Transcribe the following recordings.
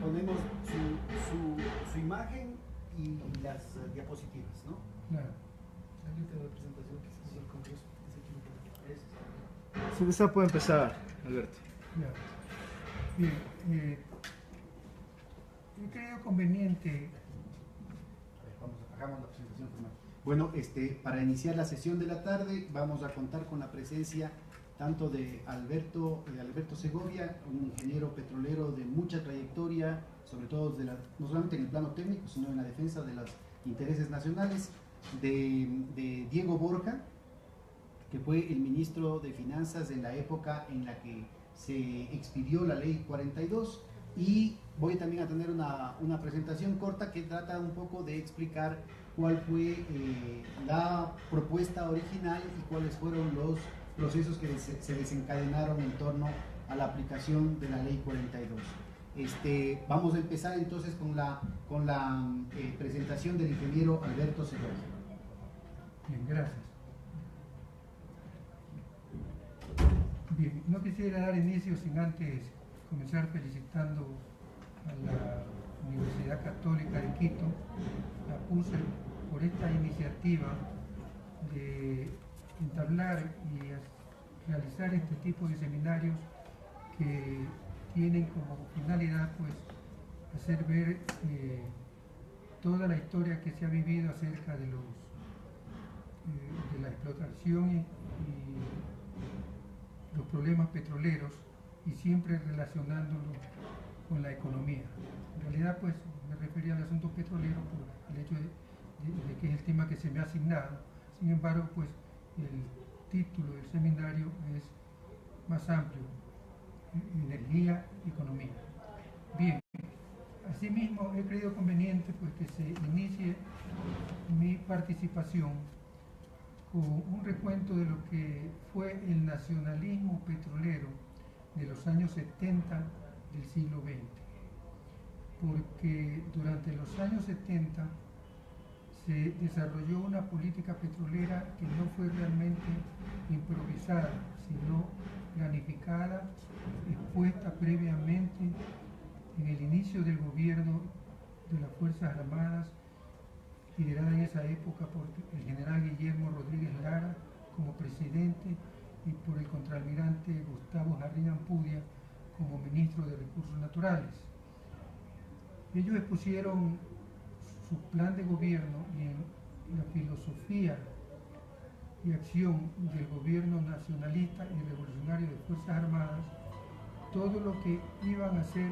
ponemos su imagen y las diapositivas, ¿no? Claro. Aquí tengo la presentación que se hizo el Congreso. Sí, esa puede empezar, Alberto. Ya. Bien, he creído conveniente. Hagamos la presentación formal. Bueno, para iniciar la sesión de la tarde vamos a contar con la presencia tanto de Alberto Segovia, un ingeniero petrolero de mucha trayectoria, sobre todo no solamente en el plano técnico, sino en la defensa de los intereses nacionales, de Diego Borja, que fue el ministro de Finanzas en la época en la que se expidió la ley 42, y voy también a tener una presentación corta que trata un poco de explicar cuál fue la propuesta original y cuáles fueron los procesos que se desencadenaron en torno a la aplicación de la ley 42. Vamos a empezar entonces con la presentación del ingeniero Alberto Segovia. Bien, gracias. Bien, no quisiera dar inicio sin antes comenzar felicitando a la Universidad Católica de Quito, la PUCE, por esta iniciativa de entablar y realizar este tipo de seminarios que tienen como finalidad pues hacer ver toda la historia que se ha vivido acerca de la explotación y los problemas petroleros, y siempre relacionándolo con la economía. En realidad pues me refería al asunto petrolero por el hecho de que es el tema que se me ha asignado. Sin embargo pues el título del seminario es más amplio: energía y economía. Bien, asimismo he creído conveniente pues que se inicie mi participación con un recuento de lo que fue el nacionalismo petrolero de los años 70 del siglo XX, porque durante los años 70 se desarrolló una política petrolera que no fue realmente improvisada, sino planificada, expuesta previamente en el inicio del gobierno de las Fuerzas Armadas, liderada en esa época por el general Guillermo Rodríguez Lara como presidente y por el contraalmirante Gustavo Jarrín Ampudia como ministro de Recursos Naturales. Ellos expusieron su plan de gobierno y en la filosofía y acción del gobierno nacionalista y revolucionario de Fuerzas Armadas, todo lo que iban a hacer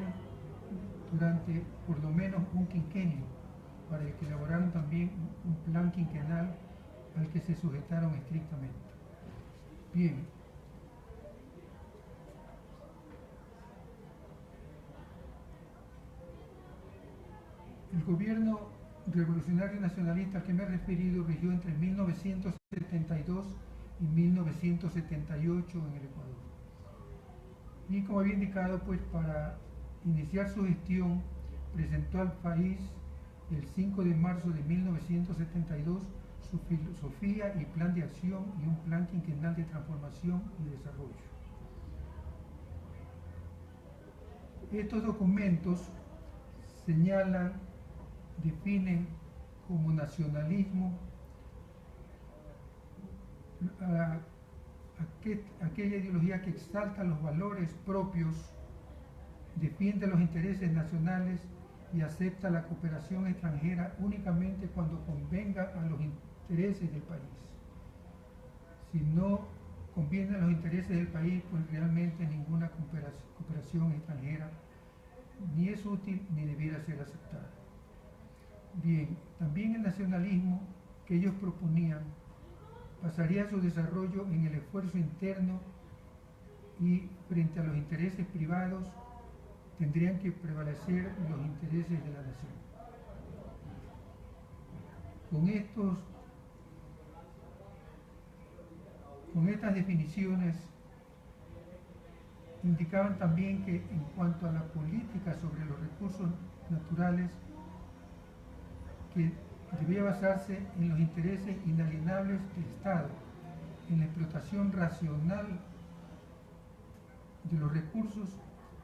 durante por lo menos un quinquenio, para el que elaboraron también un plan quinquenal al que se sujetaron estrictamente. Bien. El gobierno revolucionario nacionalista al que me he referido rigió entre 1972 y 1978 en el Ecuador. Y como había indicado, pues para iniciar su gestión presentó al país el 5 de marzo de 1972 su filosofía y plan de acción y un plan quinquenal de transformación y desarrollo. Estos documentos señalan, definen como nacionalismo aquella ideología que exalta los valores propios, defiende los intereses nacionales y acepta la cooperación extranjera únicamente cuando convenga a los intereses del país. Si no conviene a los intereses del país, pues realmente ninguna cooperación extranjera ni es útil ni debiera ser aceptada. Bien, también el nacionalismo que ellos proponían basaría su desarrollo en el esfuerzo interno y frente a los intereses privados tendrían que prevalecer los intereses de la nación. Con estas definiciones indicaban también que en cuanto a la política sobre los recursos naturales, que debía basarse en los intereses inalienables del Estado, en la explotación racional de los recursos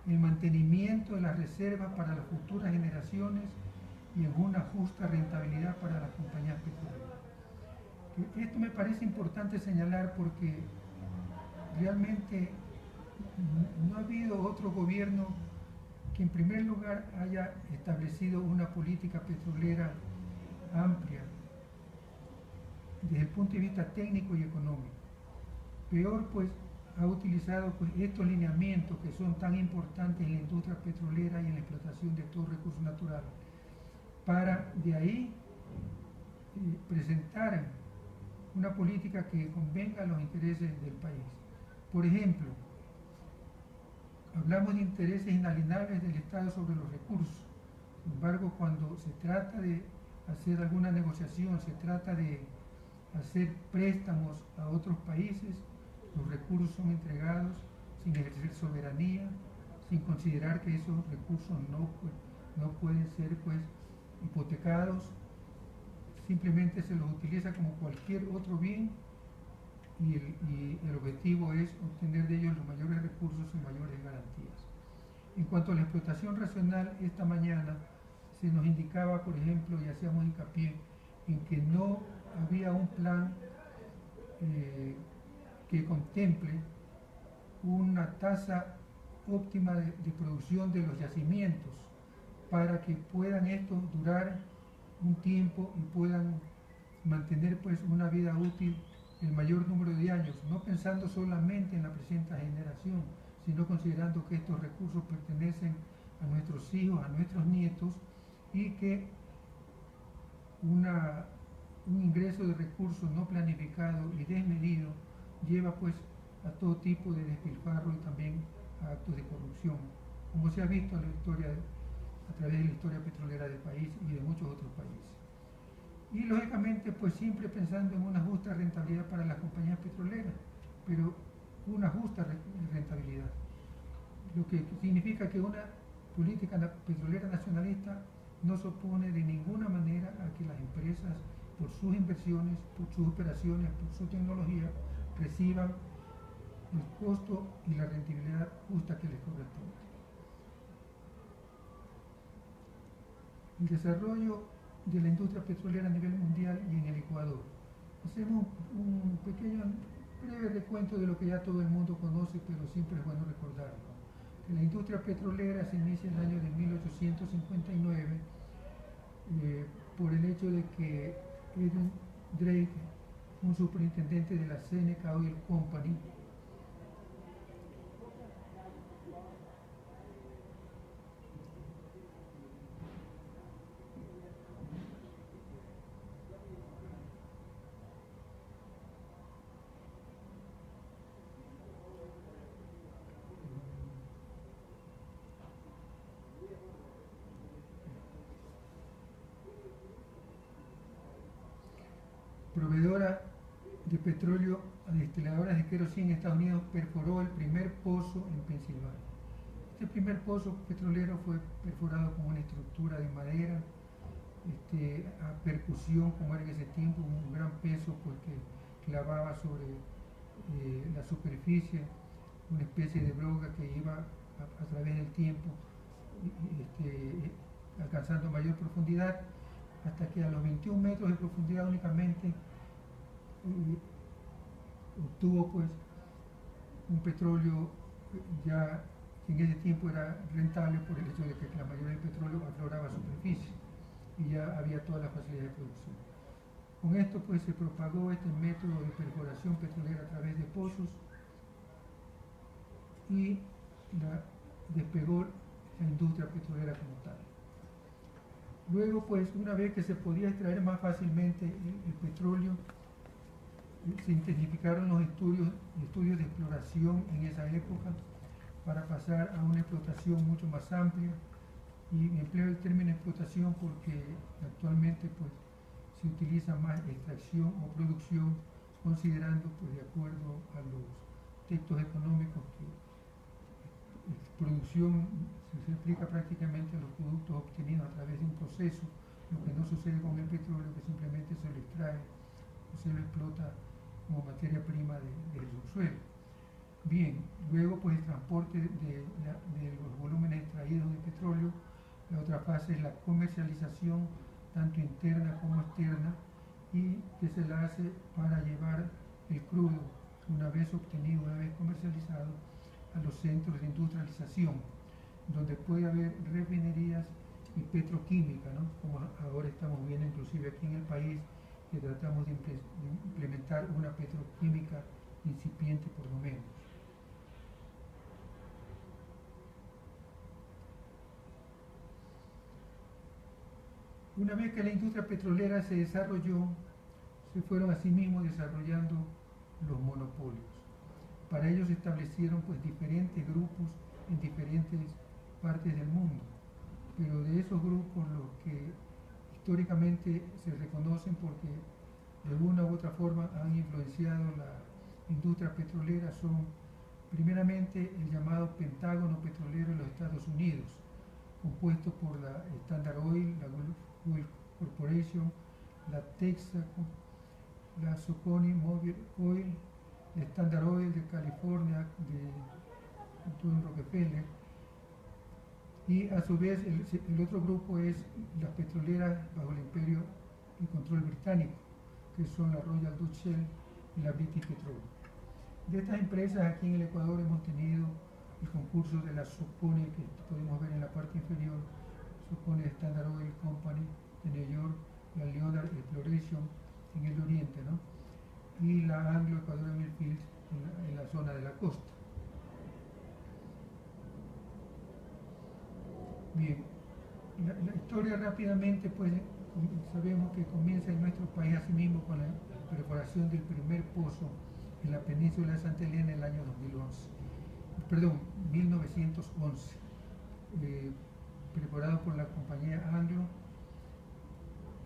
el mantenimiento de las reservas para las futuras generaciones y en una justa rentabilidad para las compañías petroleras. Esto me parece importante señalar porque realmente no ha habido otro gobierno que en primer lugar haya establecido una política petrolera amplia desde el punto de vista técnico y económico. Peor, pues, ha utilizado pues, estos lineamientos que son tan importantes en la industria petrolera y en la explotación de todo recurso natural, para de ahí presentar una política que convenga a los intereses del país. Por ejemplo, hablamos de intereses inalienables del Estado sobre los recursos. Sin embargo, cuando se trata de hacer alguna negociación, se trata de hacer préstamos a otros países, los recursos son entregados sin ejercer soberanía, sin considerar que esos recursos no pueden ser pues, hipotecados, simplemente se los utiliza como cualquier otro bien y el objetivo es obtener de ellos los mayores recursos y mayores garantías. En cuanto a la explotación racional, esta mañana se nos indicaba, por ejemplo, y hacíamos hincapié en que no había un plan que contemple una tasa óptima de producción de los yacimientos para que puedan estos durar un tiempo y puedan mantener pues una vida útil el mayor número de años, no pensando solamente en la presente generación, sino considerando que estos recursos pertenecen a nuestros hijos, a nuestros nietos, y que un ingreso de recursos no planificado y desmedido lleva pues a todo tipo de despilfarro y también a actos de corrupción, como se ha visto en la historia, a través de la historia petrolera del país y de muchos otros países. Y lógicamente pues siempre pensando en una justa rentabilidad para las compañías petroleras, pero una justa rentabilidad, lo que significa que una política petrolera nacionalista no se opone de ninguna manera a que las empresas, por sus inversiones, por sus operaciones, por su tecnología, reciban el costo y la rentabilidad justa que les corresponde. El desarrollo de la industria petrolera a nivel mundial y en el Ecuador. Hacemos un pequeño, breve recuento de lo que ya todo el mundo conoce, pero siempre es bueno recordarlo. Que la industria petrolera se inicia en el año de 1859 por el hecho de que Edwin Drake, un superintendente de la Seneca Oil Company, proveedora de petróleo a destiladoras de queroseno en Estados Unidos, perforó el primer pozo en Pensilvania. Este primer pozo petrolero fue perforado con una estructura de madera, a percusión, como era en ese tiempo, un gran peso porque clavaba sobre la superficie una especie de broca que iba a través del tiempo alcanzando mayor profundidad, hasta que a los 21 metros de profundidad únicamente obtuvo pues un petróleo ya que en ese tiempo era rentable por el hecho de que la mayoría del petróleo afloraba a superficie y ya había todas las facilidades de producción. Con esto pues se propagó este método de perforación petrolera a través de pozos y despegó la industria petrolera como tal. Luego pues una vez que se podía extraer más fácilmente el petróleo, se intensificaron los estudios de exploración en esa época para pasar a una explotación mucho más amplia, y empleo el término explotación porque actualmente pues se utiliza más extracción o producción, considerando pues de acuerdo a los textos económicos que producción se aplica prácticamente a los productos obtenidos a través de un proceso, lo que no sucede con el petróleo, que simplemente se lo extrae o se lo explota como materia prima del subsuelo. Bien, luego pues el transporte de los volúmenes extraídos de petróleo. La otra fase es la comercialización, tanto interna como externa, y que se la hace para llevar el crudo, una vez obtenido, una vez comercializado, a los centros de industrialización, donde puede haber refinerías y petroquímica, ¿no? Como ahora estamos viendo inclusive aquí en el país, que tratamos de implementar una petroquímica incipiente por lo menos. Una vez que la industria petrolera se desarrolló, se fueron asimismo desarrollando los monopolios. Para ello se establecieron pues diferentes grupos en diferentes partes del mundo, pero de esos grupos los que históricamente se reconocen porque de una u otra forma han influenciado la industria petrolera son primeramente el llamado Pentágono Petrolero de los Estados Unidos, compuesto por la Standard Oil, la Gulf Corporation, la Texaco, la Socony Mobil Oil, la Standard Oil de California, de Antonio Rockefeller, y a su vez el otro grupo es las petroleras bajo el imperio y control británico, que son la Royal Dutch Shell y la British Petroleum. De estas empresas aquí en el Ecuador hemos tenido el concurso de la Socony, que podemos ver en la parte inferior, Socony Standard Oil Company de New York, la Leonard Exploration en el oriente, ¿no? Y la Anglo Ecuadorian Oil Fields en la zona de la costa. Bien, la historia rápidamente, pues sabemos que comienza en nuestro país asimismo con la perforación del primer pozo en la península de Santa Elena en el año 1911, perforado por la compañía Anglo,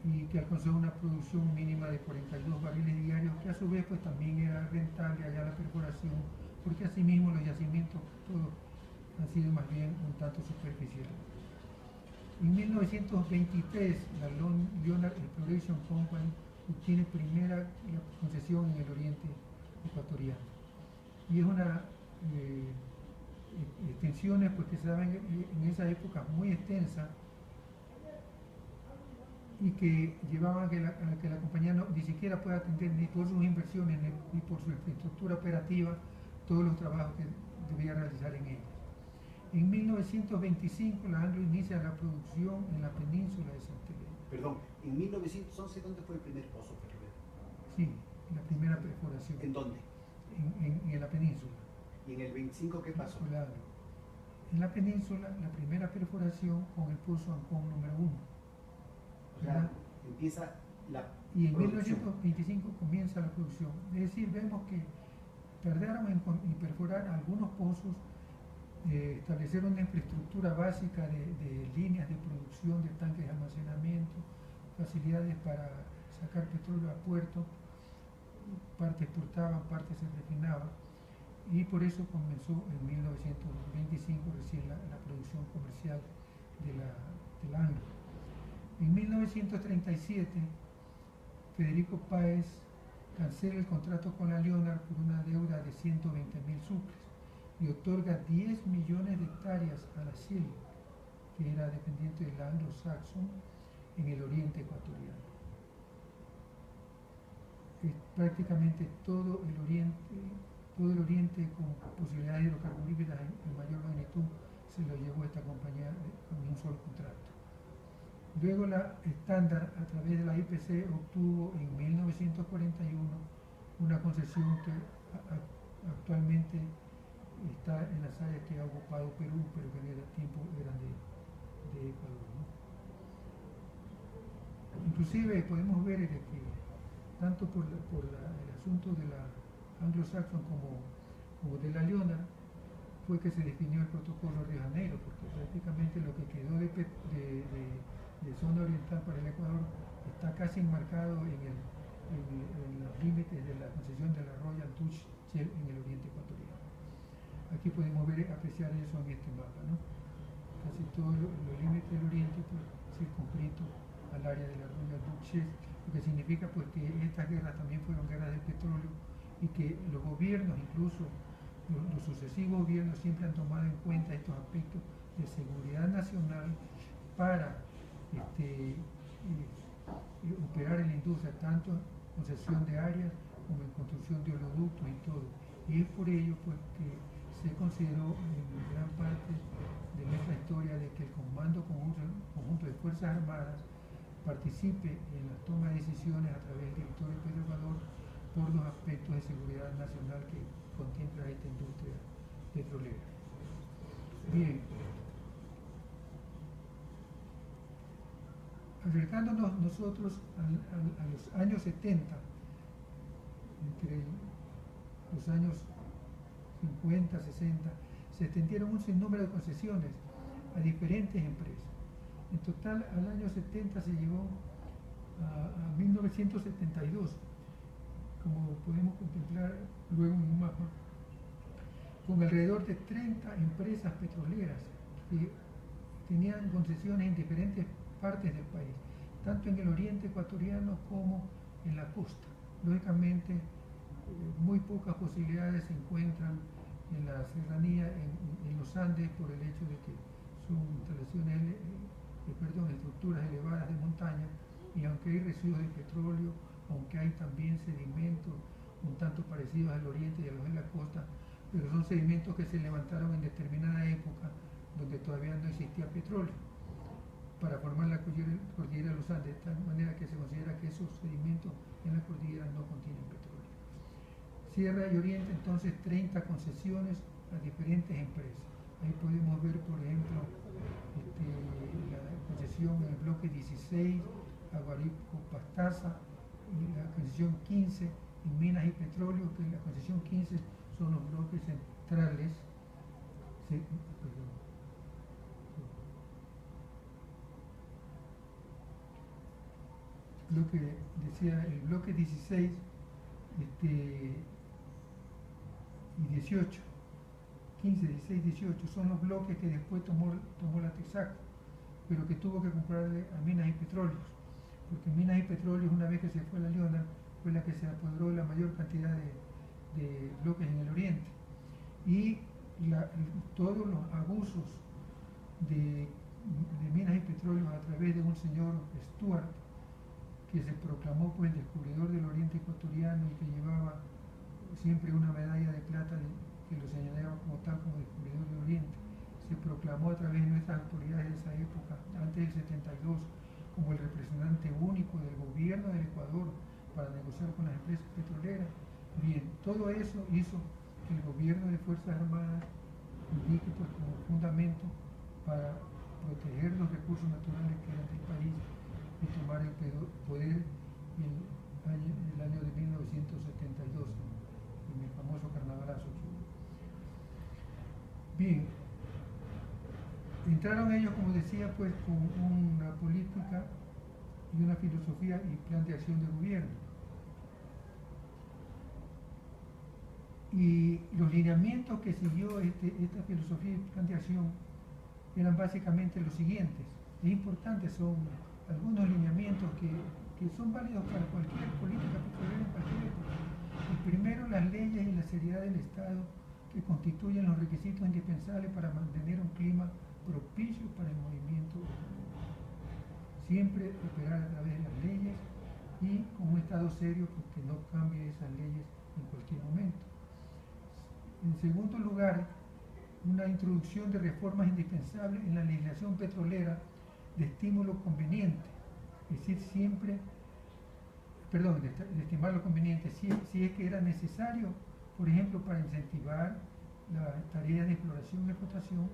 y que alcanzó una producción mínima de 42 barriles diarios, que a su vez pues también era rentable allá la perforación, porque asimismo los yacimientos todos han sido más bien un tanto superficiales. En 1923 la Leonard Exploration Company obtiene primera concesión en el oriente ecuatoriano, y es una extensiones pues, que se daban en esa época muy extensa, y que llevaban a que la compañía ni siquiera pueda atender ni por sus inversiones ni por su infraestructura operativa todos los trabajos que debía realizar en ella. En 1925 la Anglo inicia la producción en la península de Santa Elena. Perdón, en 1911, ¿dónde fue el primer pozo petrolero? Sí, la primera perforación. ¿En dónde? En la península. ¿Y en el 25 qué pasó? Claro. En la península, la primera perforación con el pozo Ancón número 1. O sea, empieza la y en producción. 1925 comienza la producción. Es decir, vemos que tardaron en perforar algunos pozos, establecer una infraestructura básica de líneas de producción, de tanques de almacenamiento, facilidades para sacar petróleo a puerto, parte exportaban, parte se refinaba, y por eso comenzó en 1925 recién la producción comercial de la Anglo. En 1937 Federico Páez cancela el contrato con la Leonard por una deuda de 120.000 sucres y otorga 10 millones de hectáreas a la Shell, que era dependiente del Anglo-Saxon en el oriente ecuatoriano. Prácticamente todo el oriente con posibilidades hidrocarburíferas en mayor magnitud se lo llevó esta compañía con un solo contrato. Luego la Standard, a través de la IPC, obtuvo en 1941 una concesión que actualmente está en las áreas que ha ocupado Perú, pero que en el tiempo eran de Ecuador, ¿no? Inclusive podemos ver que tanto por el asunto de la Anglo-Saxon como de la Leonard fue que se definió el protocolo de Río de Janeiro, porque prácticamente lo que quedó de zona oriental para el Ecuador está casi enmarcado en los límites de la concesión de la Royal Dutch Shell en el oriente ecuatoriano. Aquí podemos apreciar eso en este mapa, ¿no? Casi todos los límites del oriente pues, circunscritos al área de la Royal Dutch Shell, lo que significa pues, que estas guerras también fueron guerras del petróleo y que los gobiernos incluso los sucesivos gobiernos siempre han tomado en cuenta estos aspectos de seguridad nacional para operar en la industria, tanto en concesión de áreas como en construcción de oleoductos y todo. Y es por ello pues, que se consideró en gran parte de nuestra historia de que el Comando Conjunto de Fuerzas Armadas participe en la toma de decisiones a través del directorio de Petroecuador por los aspectos de seguridad nacional que contempla esta industria petrolera. Bien, acercándonos nosotros a los años 70, entre los años 50, 60, se extendieron un sinnúmero de concesiones a diferentes empresas. En total, al año 70 se llegó a 1972, como podemos contemplar luego en un mapa, con alrededor de 30 empresas petroleras que tenían concesiones en diferentes partes del país, tanto en el oriente ecuatoriano como en la costa. Lógicamente, muy pocas posibilidades se encuentran en la serranía, en los Andes, por el hecho de que son instalaciones, estructuras elevadas de montaña, y aunque hay residuos de petróleo, aunque hay también sedimentos un tanto parecidos al oriente y a los de la costa, pero son sedimentos que se levantaron en determinada época donde todavía no existía petróleo, para formar la cordillera de los Andes, de tal manera que se considera que esos sedimentos en la cordillera no contienen petróleo. Sierra y Oriente, entonces, 30 concesiones a diferentes empresas. Ahí podemos ver, por ejemplo, la concesión en el bloque 16 a Guarico-Pastaza, y la concesión 15 en Minas y Petróleo, que la concesión 15 son los bloques centrales. Lo que decía el bloque 16 y 18, 15, 16, 18 son los bloques que después tomó la Texaco, pero que tuvo que comprarle a Minas y Petróleos, porque Minas y Petróleos, una vez que se fue a la Leona, fue la que se apoderó de la mayor cantidad de bloques en el oriente, y todos los abusos de Minas y Petróleos a través de un señor Stuart, que se proclamó pues descubridor del oriente ecuatoriano y que llevaba siempre una medalla de plata que lo señalaba como tal, como descubridor del oriente. Se proclamó a través de nuestras autoridades de esa época, antes del 72, como el representante único del gobierno del Ecuador para negociar con las empresas petroleras. Bien, todo eso hizo que el gobierno de Fuerzas Armadas indique pues, como fundamento para proteger los recursos naturales que eran del país y tomar el poder el año de 1972, en el famoso carnavalazo. Bien, entraron ellos, como decía, pues con una política y una filosofía y plan de acción de gobierno. Y los lineamientos que siguió esta filosofía y plan de acción eran básicamente los siguientes. Es importante, son algunos lineamientos que son válidos para cualquier política petrolera en cualquier época. El primero, las leyes y la seriedad del Estado que constituyen los requisitos indispensables para mantener un clima propicio para el movimiento. Siempre operar a través de las leyes y con un Estado serio que no cambie esas leyes en cualquier momento. En segundo lugar, una introducción de reformas indispensables en la legislación petrolera de estímulo conveniente, es decir, siempre, de estimar lo conveniente, si es que era necesario, por ejemplo, para incentivar las tareas de exploración y explotación,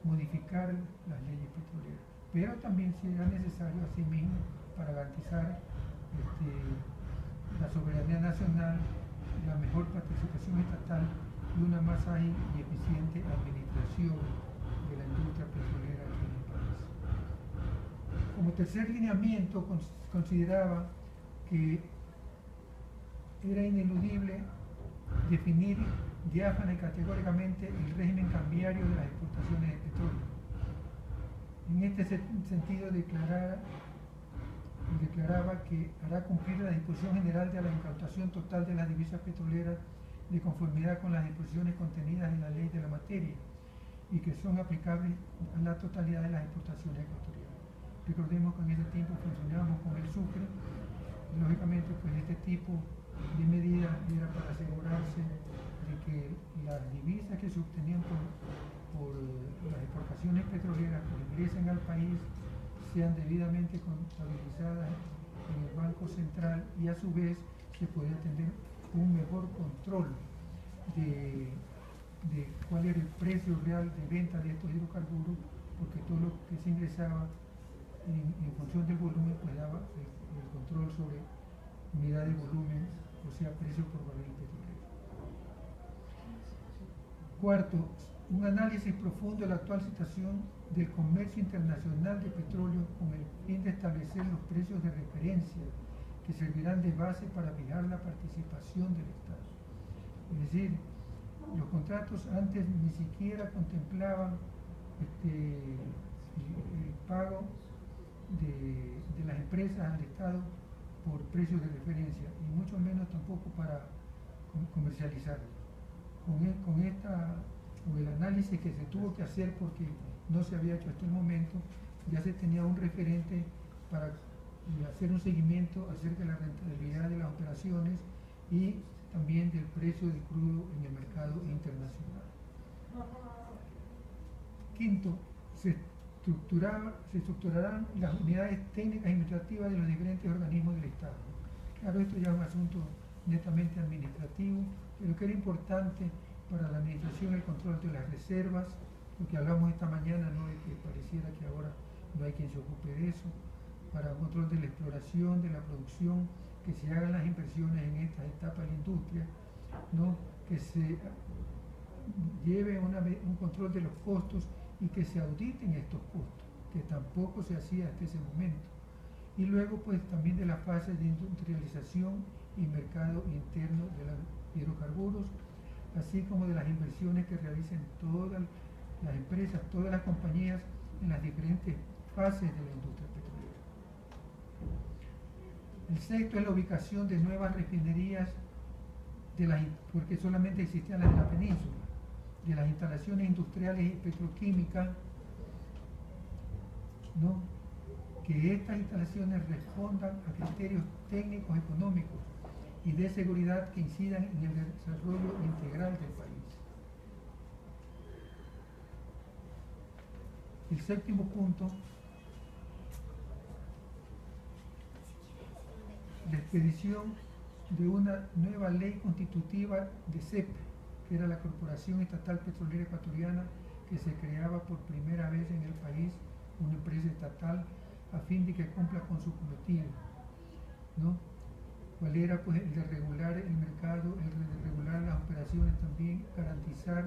modificar las leyes petroleras, pero también si era necesario, asimismo, para garantizar la soberanía nacional, la mejor participación estatal y una más ágil y eficiente administración de la industria petrolera aquí en el país. Como tercer lineamiento, consideraba que era ineludible definir diáfana y categóricamente el régimen cambiario de las exportaciones de petróleo. En este sentido declaraba que hará cumplir la disposición general de la incautación total de las divisas petroleras de conformidad con las disposiciones contenidas en la ley de la materia y que son aplicables a la totalidad de las exportaciones ecuatorianas. Recordemos que en ese tiempo funcionábamos con el Sucre. Lógicamente, pues este tipo de medidas era para asegurarse de que las divisas que se obtenían por las exportaciones petroleras que ingresen al país sean debidamente contabilizadas en el Banco Central y a su vez se pueda tener un mejor control de cuál era el precio real de venta de estos hidrocarburos, porque todo lo que se ingresaba en función del volumen pues daba el control sobre unidad de volumen, o sea, precio por barril petrolero. Cuarto, un análisis profundo de la actual situación del comercio internacional de petróleo con el fin de establecer los precios de referencia que servirán de base para fijar la participación del Estado. Es decir, los contratos antes ni siquiera contemplaban el pago de las empresas al Estado por precios de referencia y mucho menos tampoco para comercializarlos. Con el análisis que se tuvo que hacer porque no se había hecho hasta el momento, ya se tenía un referente para hacer un seguimiento acerca de la rentabilidad de las operaciones y también del precio del crudo en el mercado internacional. Quinto, se estructurarán las unidades técnicas y administrativas de los diferentes organismos del Estado. Claro, esto ya es un asunto netamente administrativo, pero que era importante para la administración el control de las reservas, lo que hablamos esta mañana, ¿no?, de que pareciera que ahora no hay quien se ocupe de eso, para el control de la exploración, de la producción, que se hagan las inversiones en estas etapas de la industria, ¿no?, que se lleve un control de los costos y que se auditen estos costos, que tampoco se hacía hasta ese momento. Y luego pues también de la fase de industrialización y mercado interno de los hidrocarburos, así como de las inversiones que realicen todas las empresas, todas las compañías en las diferentes fases de la industria petrolera. El sexto es la ubicación de nuevas refinerías, porque solamente existían las de la península, de las instalaciones industriales y petroquímicas, ¿no?, que estas instalaciones respondan a criterios técnicos, económicos y de seguridad que incidan en el desarrollo integral del país. El séptimo punto, la expedición de una nueva ley constitutiva de CEPE, que era la Corporación Estatal Petrolera Ecuatoriana, que se creaba por primera vez en el país, una empresa estatal, a fin de que cumpla con su cometido, ¿no? ¿Cuál era? Pues el de regular el mercado, el de regular las operaciones también, garantizar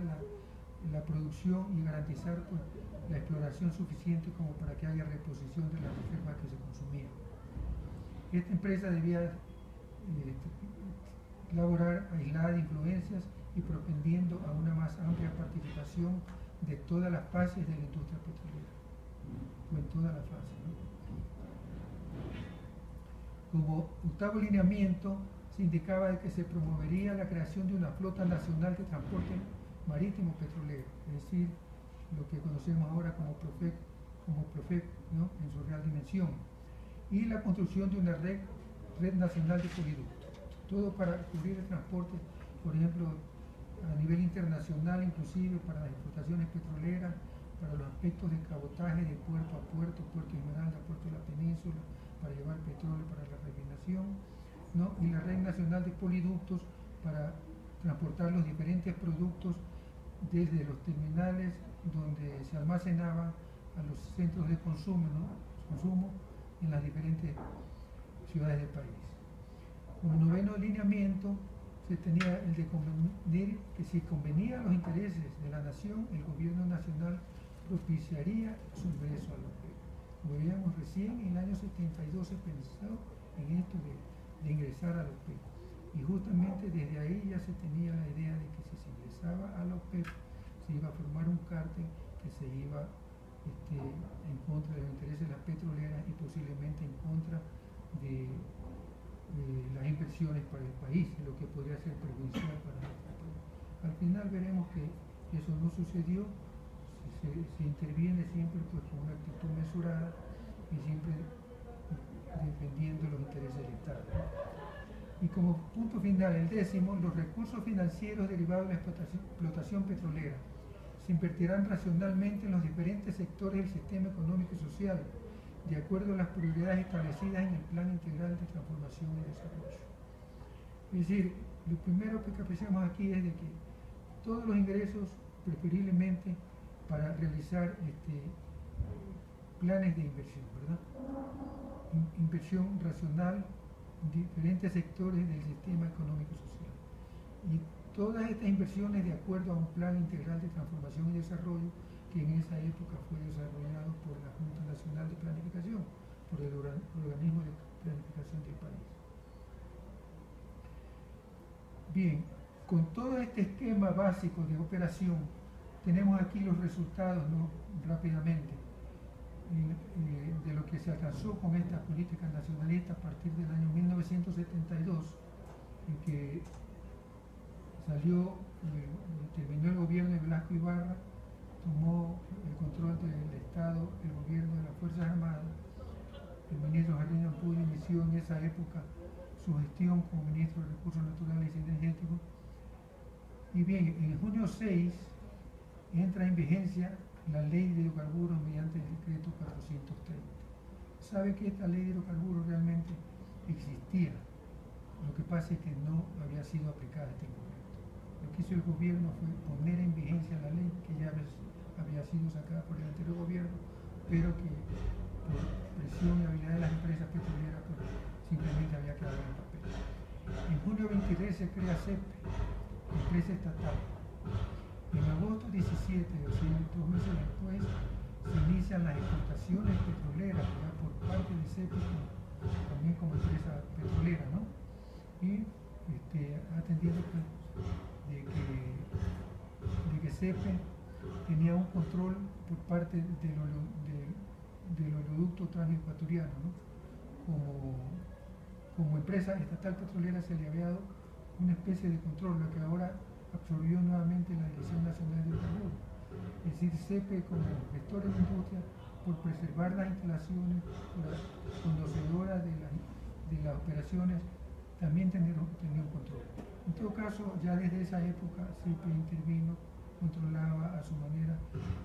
la producción y garantizar pues la exploración suficiente como para que haya reposición de las reservas que se consumían. Esta empresa debía laborar aislada de influencias y propendiendo a una más amplia participación de todas las fases de la industria petrolera, o en todas las fases, ¿no? Como octavo lineamiento, se indicaba de que se promovería la creación de una flota nacional de transporte marítimo petrolero, es decir, lo que conocemos ahora como PROFEC, ¿no?, en su real dimensión, y la construcción de una red nacional de poliductos, todo para cubrir el transporte, por ejemplo, a nivel internacional, inclusive para las exportaciones petroleras, para los aspectos de cabotaje de puerto a puerto, Puerto Esmeralda, Puerto de la Península, para llevar petróleo para la refinación, ¿no?, y la red nacional de poliductos para transportar los diferentes productos desde los terminales donde se almacenaban a los centros de consumo, ¿no?, en las diferentes ciudades del país. Como noveno lineamiento, se tenía el de convenir que si convenía a los intereses de la nación, el gobierno nacional propiciaría su ingreso a la OPEP. Como veíamos recién, en el año 72 se pensó en esto de ingresar a la OPEP. Y justamente desde ahí ya se tenía la idea de que si se ingresaba a la OPEP, se iba a formar un cártel que se iba en contra de los intereses de las petroleras y posiblemente en contra de las inversiones para el país, lo que podría ser perjudicial para nuestro país. Al final veremos que eso no sucedió, se interviene siempre pues, con una actitud mesurada y siempre defendiendo los intereses del Estado. Y como punto final, el 10º, los recursos financieros derivados de la explotación petrolera se invertirán racionalmente en los diferentes sectores del sistema económico y social, de acuerdo a las prioridades establecidas en el Plan Integral de Transformación y Desarrollo. Es decir, lo primero que apreciamos aquí es de que todos los ingresos, preferiblemente para realizar planes de inversión, ¿verdad? Inversión racional en diferentes sectores del sistema económico y social. Y todas estas inversiones de acuerdo a un plan integral de transformación y desarrollo que en esa época fue desarrollado por la Junta Nacional de Planificación, por el organismo de planificación del país. Bien, con todo este esquema básico de operación, tenemos aquí los resultados, ¿no? Rápidamente, de lo que se alcanzó con estas políticas nacionalistas a partir del año 1972, en que terminó el gobierno de Blasco Ibarra, tomó el control del Estado, el gobierno de las Fuerzas Armadas. El ministro Jardín Ampudio inició en esa época su gestión como ministro de Recursos Naturales y Energéticos. Y bien, en junio 6 entra en vigencia la ley de hidrocarburos mediante el decreto 430. Sabe que esta ley de hidrocarburos realmente existía, lo que pasa es que no había sido aplicada este momento. Lo que hizo el gobierno fue poner en vigencia la ley que ya había sido sacada por el anterior gobierno, pero que por presión y habilidad de las empresas petroleras pues, simplemente había quedado en papel. En junio 23 se crea CEPE, empresa estatal. En agosto 17, o sea, 2 meses después, se inician las exportaciones petroleras por parte de CEPE, también como empresa petrolera, ¿no? Y atendiendo pues, de que CEPE tenía un control por parte del oleoducto transecuatoriano, ¿no? Como empresa estatal petrolera se le había dado una especie de control, lo que ahora absorbió nuevamente la Dirección Nacional de Hidrocarburos. Es decir, CEPE como gestor de la industria, por preservar las instalaciones, conocedora de las operaciones, también tenía un control. En todo caso, ya desde esa época CEPE intervino, controlaba a su manera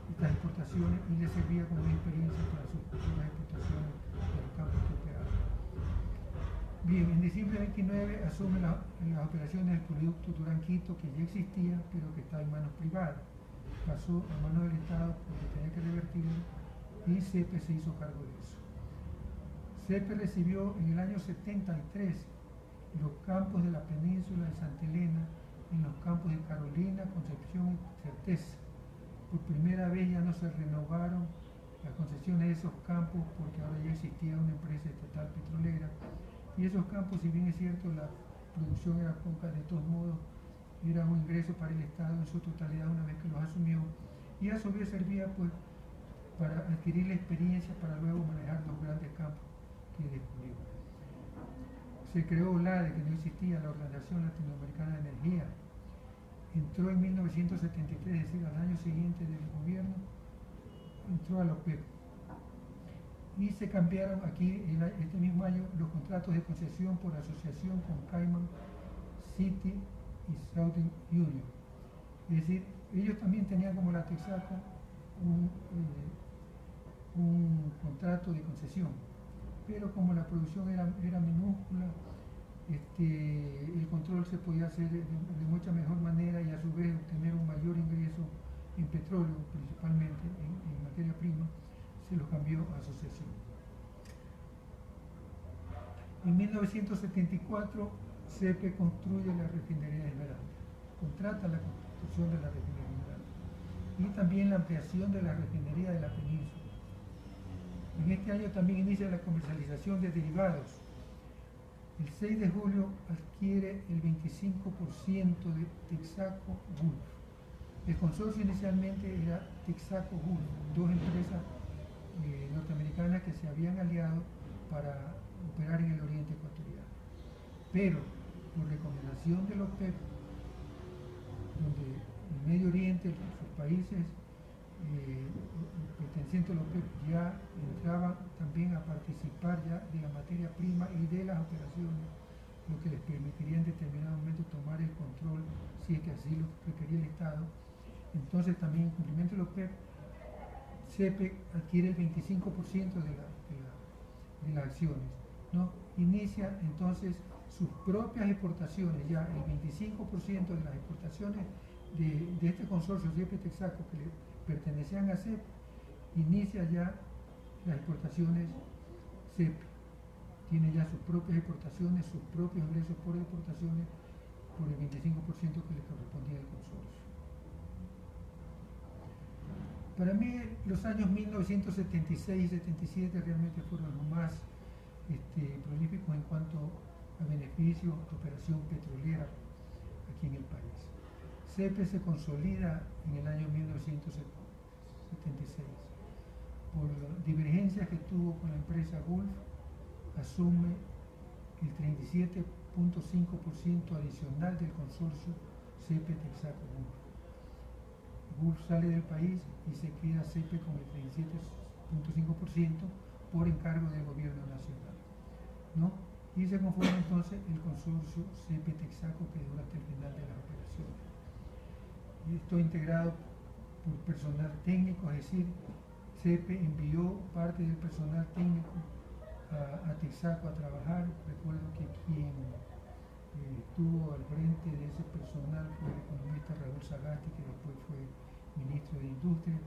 estas exportaciones y le servía como una experiencia para sus futuras exportaciones de los campos que operaba. Bien, en diciembre 29 asume las operaciones del Poliducto Durán-Quito, que ya existía, pero que estaba en manos privadas. Pasó a manos del Estado porque tenía que revertirlo y CEPE se hizo cargo de eso. CEPE recibió en el año 73 los campos de la península de Santa Elena, en los campos de Carolina, Concepción y Certeza. Por primera vez ya no se renovaron las concesiones de esos campos porque ahora ya existía una empresa estatal petrolera. Y esos campos, si bien es cierto, la producción era poca, de todos modos era un ingreso para el Estado en su totalidad una vez que los asumió. Y a su vez servía pues para adquirir la experiencia para luego manejar los grandes campos que descubrió. Se creó OLADE, que no existía, la Organización Latinoamericana de Energía. Entró en 1973, es decir, al año siguiente del gobierno, entró a la OPEP. Y se cambiaron aquí, este mismo año, los contratos de concesión por asociación con Cayman City y Southern Union. Es decir, ellos también tenían como la Texaco un contrato de concesión, pero como la producción era minúscula, el control se podía hacer de mucha mejor manera y a su vez obtener un mayor ingreso en petróleo, principalmente en materia prima, se lo cambió a asociación. En 1974, CEPE construye la refinería de Esmeralda, contrata la construcción de la refinería de Esmeralda y también la ampliación de la refinería de la península. En este año también inicia la comercialización de derivados. El 6 de julio adquiere el 25% de Texaco Gulf. El consorcio inicialmente era Texaco Gulf, dos empresas norteamericanas que se habían aliado para operar en el oriente ecuatoriano. pero por recomendación de la OPEP, donde el Medio Oriente, sus países pertenecientes a la OPEP ya entraban también a participar ya de la materia prima y de las operaciones, lo que les permitiría en determinado momento tomar el control, si es que así lo requería el Estado. Entonces también en cumplimiento de la OPEP, CEPE adquiere el 25% de las acciones, ¿no? Inicia entonces sus propias exportaciones, ya el 25% de las exportaciones de este consorcio CEPE Texaco que le pertenecían a CEPE, inicia ya las exportaciones CEPE. Tiene ya sus propias exportaciones, sus propios ingresos por exportaciones, por el 25% que le correspondía al consorcio. Para mí los años 1976 y 77 realmente fueron los más prolíficos en cuanto a beneficios de operación petrolera aquí en el país. CEPE se consolida en el año 1976. Por divergencias que tuvo con la empresa Gulf, asume el 37.5% adicional del consorcio CEPE Texaco Gulf. Gulf sale del país y se queda CEPE con el 37.5% por encargo del gobierno nacional, ¿no? Y se conforma entonces el consorcio CEPE Texaco que dura hasta el final de las operaciones. Y esto integrado por personal técnico, es decir, CEPE envió parte del personal técnico a Texaco a trabajar. Recuerdo que quien estuvo al frente de ese personal fue el economista Raúl Sagasti, que después fue ministro de Industria,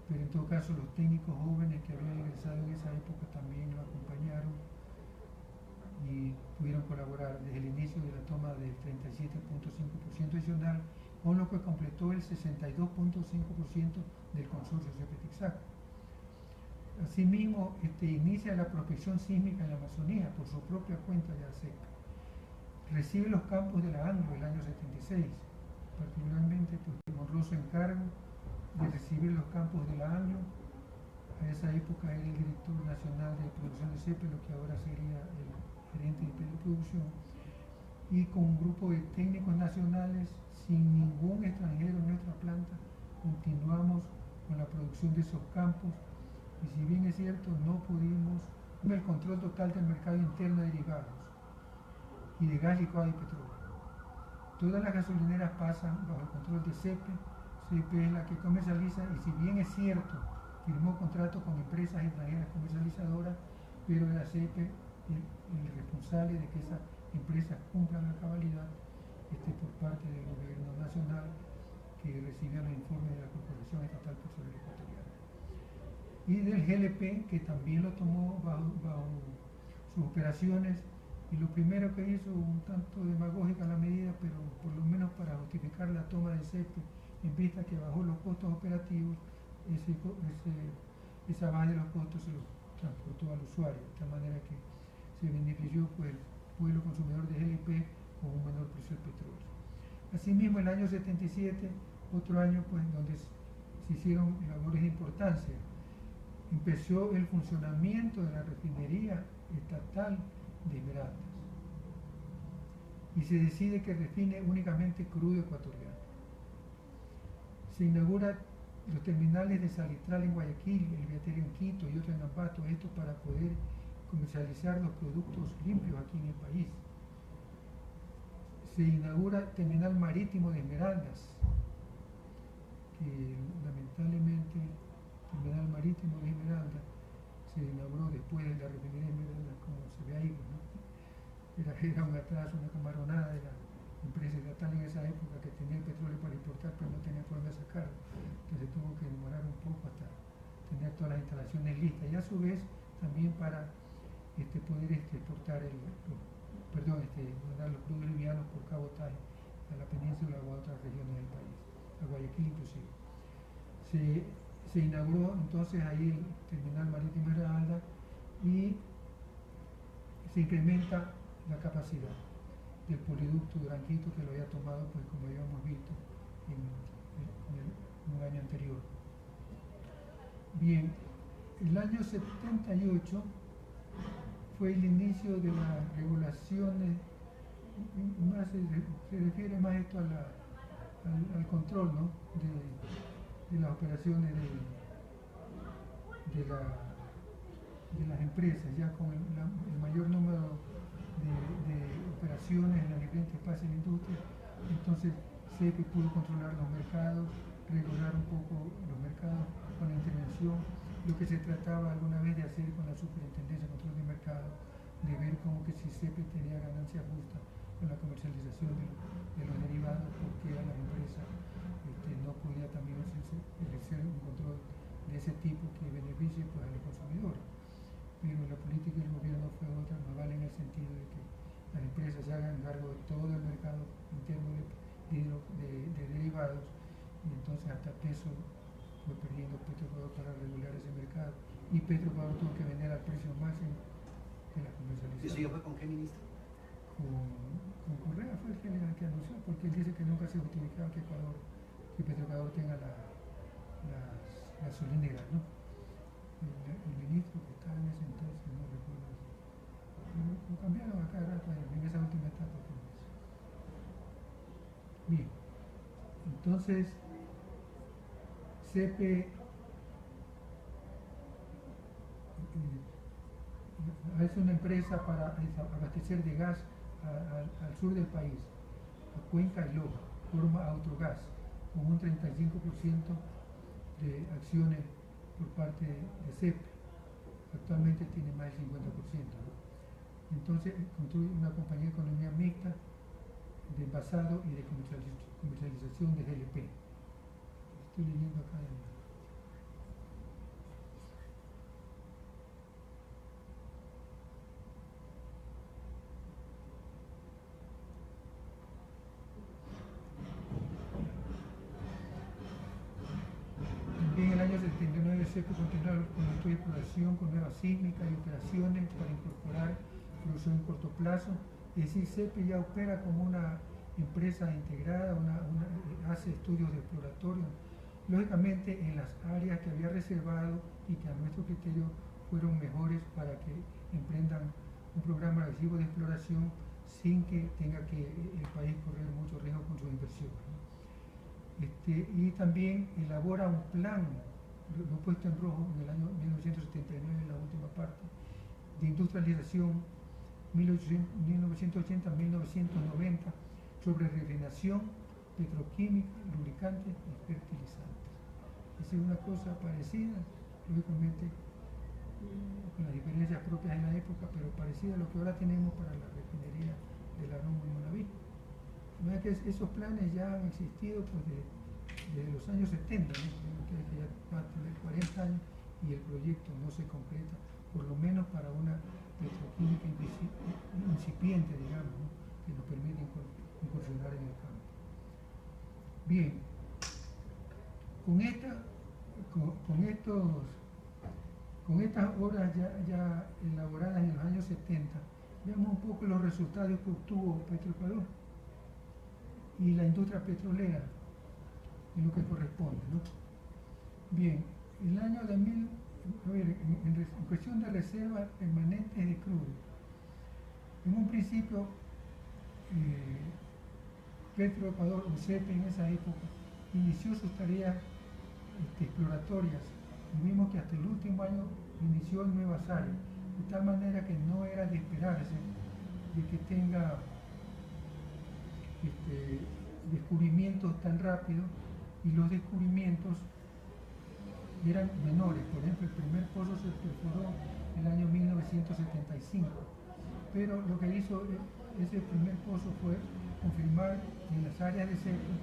pero en todo caso los técnicos jóvenes que habían ingresado en esa época también lo acompañaron y pudieron colaborar desde el inicio de la toma del 37.5% adicional, con lo que completó el 62.5% del consorcio CEPE Texaco. Asimismo, inicia la prospección sísmica en la Amazonía por su propia cuenta ya CEPE. Recibe los campos de la ANGLO el año 76, particularmente pues, el honroso encargo de recibir los campos de la ANGLO. A esa época era el director nacional de producción de CEPE, lo que ahora sería el gerente de producción, y con un grupo de técnicos nacionales, sin ningún extranjero en nuestra planta, continuamos con la producción de esos campos. Y si bien es cierto, no pudimos el control total del mercado interno de derivados y de gas licuado y petróleo. Todas las gasolineras pasan bajo el control de CEPE. CEPE es la que comercializa, y si bien es cierto, firmó contrato con empresas extranjeras comercializadoras, pero era CEPE el responsable de que esas empresas cumplan la cabalidad por parte del gobierno nacional, que recibía los informes de la Corporación Estatal Petrolera Ecuatoriana. Y del GLP, que también lo tomó bajo sus operaciones, y lo primero que hizo, un tanto demagógica la medida, pero por lo menos para justificar la toma de CEPE, en vista que bajó los costos operativos, esa baja de los costos se lo transportó al usuario, de tal manera que se benefició pues, el pueblo consumidor de GLP con un menor precio del petróleo. Asimismo, el año 77, otro año pues, donde se hicieron labores de importancia, empezó el funcionamiento de la refinería estatal de Esmeraldas y se decide que refine únicamente crudo ecuatoriano. Se inaugura los terminales de Salitral en Guayaquil, el Viaterio en Quito y otro en Ambato, esto para poder comercializar los productos limpios aquí en el país. Se inaugura el terminal marítimo de Esmeraldas, que lamentablemente el terminal marítimo de Esmeraldas se inauguró después de la refinería de Esmeraldas, como se ve ahí, ¿no? Era un atraso, una camaronada de la empresa estatal en esa época, que tenía el petróleo para importar, pero no tenía forma de sacarlo. Entonces tuvo que demorar un poco hasta tener todas las instalaciones listas, y a su vez también para poder exportar mandar los crudos livianos por cabotaje a la península o a otras regiones del país, a Guayaquil inclusive. Se inauguró entonces ahí el terminal marítimo Esmeralda y se incrementa la capacidad del poliducto Duranguito, que lo había tomado, pues como habíamos visto en un año anterior. Bien, el año 78 fue el inicio de las regulaciones, más se refiere más esto a al control, ¿no? de las operaciones de las empresas, ya con el mayor número de operaciones en las diferentes fases de la industria. Entonces CEPE pudo controlar los mercados, regular un poco los mercados con la intervención, lo que se trataba alguna vez de hacer con la Superintendencia de Control de Mercado, de ver como que si CEPE tenía ganancia justa con la comercialización de los derivados, porque a las empresas no podía también ejercer un control de ese tipo que beneficie pues, a los consumidores. Pero la política del gobierno fue otra, más vale en el sentido de que las empresas se hagan cargo de todo el mercado interno de derivados, y entonces hasta peso fue perdiendo Petroecuador para regular ese mercado, y Petroecuador tuvo que vender al precio máximo de la comercialización. ¿Eso ya fue con qué ministro? Con Correa fue el que anunció, porque él dice que nunca se ha justificado que Petroecuador tenga las gasolineras, ¿no? El ministro que estaba en ese entonces, no recuerdo, lo cambiaron a cada rato en esa última etapa. Bien, entonces CEPE es una empresa para abastecer de gas al sur del país, a Cuenca y Loja, forma Autogas, con un 35% de acciones por parte de CEPE. Actualmente tiene más del 50%, ¿no? Entonces construye una compañía de economía mixta de envasado y de comercialización de GLP. Estoy leyendo acá en el año 79 CEPE continuó con el estudio de exploración con nuevas sísmicas y operaciones para incorporar producción en corto plazo. Es decir, CEPE ya opera como una empresa integrada, hace estudios de exploratorio, lógicamente en las áreas que había reservado y que a nuestro criterio fueron mejores para que emprendan un programa agresivo de exploración sin que tenga que el país correr mucho riesgo con sus inversiones, ¿no? Y también elabora un plan, lo he puesto en rojo, en el año 1979, en la última parte, de industrialización 1980-1990, sobre refinación, petroquímica, lubricantes y fertilizantes. Esa es una cosa parecida, lógicamente, con las diferencias propias de la época, pero parecida a lo que ahora tenemos para la refinería del Aroma y Manaví. No es que esos planes ya han existido pues, desde los años 70, ¿no? Que ya va a tener 40 años y el proyecto no se concreta, por lo menos para una petroquímica incipiente, digamos, ¿no? Que nos permite incursionar en el campo. Bien, con estas obras ya elaboradas en los años 70, veamos un poco los resultados que obtuvo Petroecuador y la industria petrolera en lo que corresponde, ¿no? Bien, el año de en cuestión de reservas permanentes de crudo, en un principio Petroecuador o CEPE en esa época inició sus tareas exploratorias, y vimos que hasta el último año inició en nuevas áreas, de tal manera que no era de esperarse de que tenga descubrimientos tan rápidos, y los descubrimientos eran menores. Por ejemplo, el primer pozo se perforó en el año 1975, pero lo que hizo ese primer pozo fue confirmar en las áreas de CEPE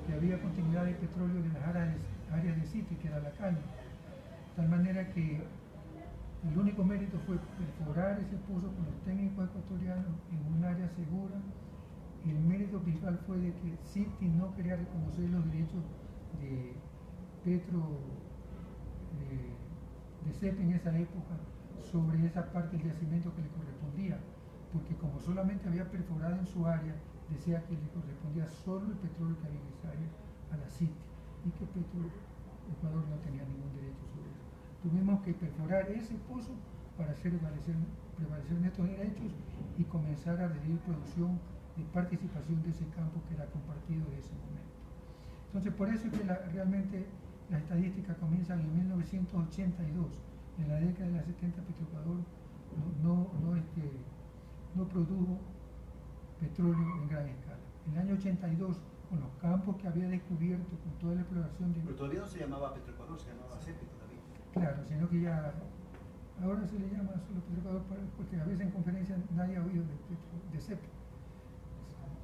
que había continuidad de petróleo de las áreas de sitio, que era la caña, de tal manera que el único mérito fue perforar ese pozo con los técnicos ecuatorianos en un área segura. Y el mérito principal fue de que Citi no quería reconocer los derechos de CEPE en esa época sobre esa parte del yacimiento que le correspondía, porque como solamente había perforado en su área, decía que le correspondía solo el petróleo que había en esa área a la Citi, y que Petroecuador no tenía ningún derecho sobre eso. Tuvimos que perforar ese pozo para hacer prevalecer estos derechos y comenzar a recibir producción de participación de ese campo que era compartido de ese momento. Entonces, por eso es que realmente las estadísticas comienzan en 1982, en la década de los 70. Petroecuador no produjo petróleo en gran escala. En el año 82, con los campos que había descubierto, con toda la exploración de... Pero todavía no se llamaba Petroecuador, se llamaba CEPE todavía. Claro, sino que ya... Ahora se le llama solo Petroecuador porque a veces en conferencias nadie ha oído de CEPE.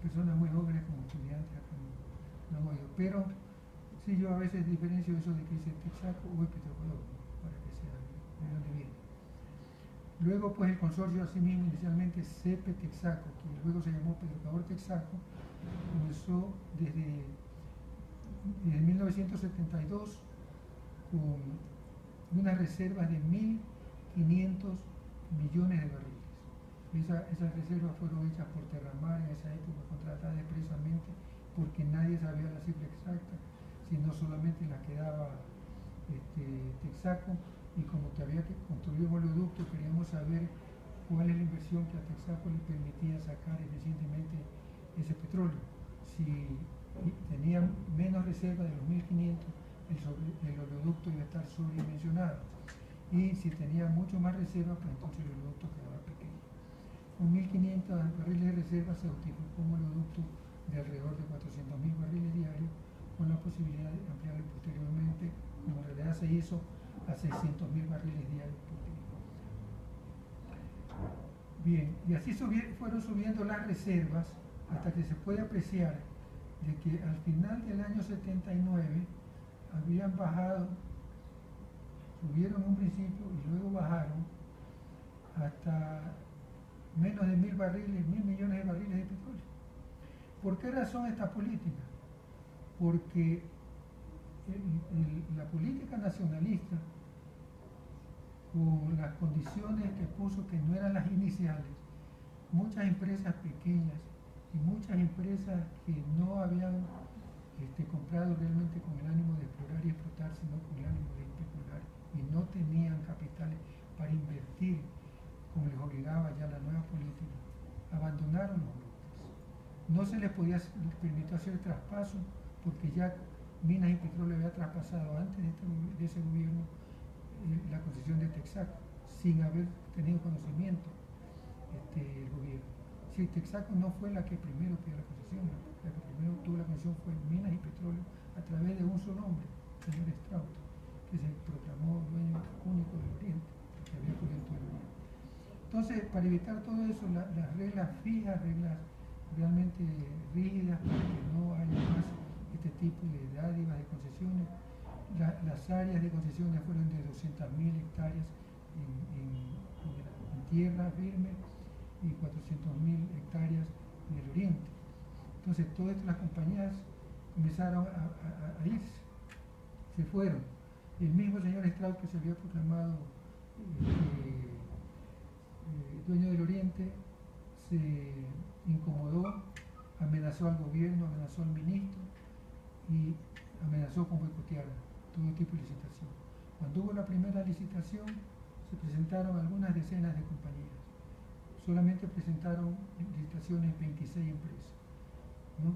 Personas muy jóvenes como estudiantes acá no han oído. Pero sí, yo a veces diferencio eso de que dice Texaco o Petroecuador, ¿no? Para que sea de dónde viene. Luego, pues, el consorcio asimismo, inicialmente CEPE Texaco, que luego se llamó Petroecuador Texaco, comenzó desde 1972 con unas reservas de 1.500 millones de barriles. Esas reservas fueron hechas por Terramar en esa época, contratadas expresamente porque nadie sabía la cifra exacta, sino solamente la que daba Texaco. Y como todavía que construir un oleoducto, queríamos saber cuál es la inversión que a Texaco le permitía sacar eficientemente ese petróleo. Si tenía menos reserva de los 1.500, el oleoducto iba a estar sobredimensionado. Y si tenía mucho más reserva, pues entonces el oleoducto quedaba pequeño. Con 1.500 barriles de reserva se utilizó un oleoducto de alrededor de 400.000 barriles diarios, con la posibilidad de ampliarlo posteriormente, como en realidad se hizo, a 600.000 barriles diarios por día. Bien, y así fueron subiendo las reservas hasta que se puede apreciar de que al final del año 79 habían bajado, subieron en un principio y luego bajaron hasta menos de 1.000 barriles, 1.000 millones de barriles de petróleo. ¿Por qué razón esta política? Porque la política nacionalista, con las condiciones que puso que no eran las iniciales, muchas empresas pequeñas y muchas empresas que no habían comprado realmente con el ánimo de explorar y explotar, sino con el ánimo de especular, y no tenían capitales para invertir como les obligaba ya la nueva política, abandonaron los bloques. No se les permitió hacer traspaso porque ya Minas y Petróleo había traspasado antes de ese gobierno la concesión de Texaco, sin haber tenido conocimiento el gobierno. Si Texaco no fue la que primero pidió la concesión, la que primero tuvo la concesión fue Minas y Petróleo a través de un solo hombre, el señor Strauss, que se proclamó dueño único del Oriente, que había cubierto el Oriente. Entonces, para evitar todo eso, las reglas fijas, reglas realmente rígidas, para que no haya más este tipo de dádivas, de concesiones. Las áreas de concesiones fueron de 200.000 hectáreas en tierra firme y 400.000 hectáreas en el oriente. Entonces, todas estas compañías comenzaron a irse, se fueron. El mismo señor Strauss, que se había proclamado dueño del Oriente, se incomodó, amenazó al gobierno, amenazó al ministro y amenazó con boicotear todo tipo de licitación. Cuando hubo la primera licitación, se presentaron algunas decenas de compañías. Solamente presentaron licitaciones 26 empresas, ¿no?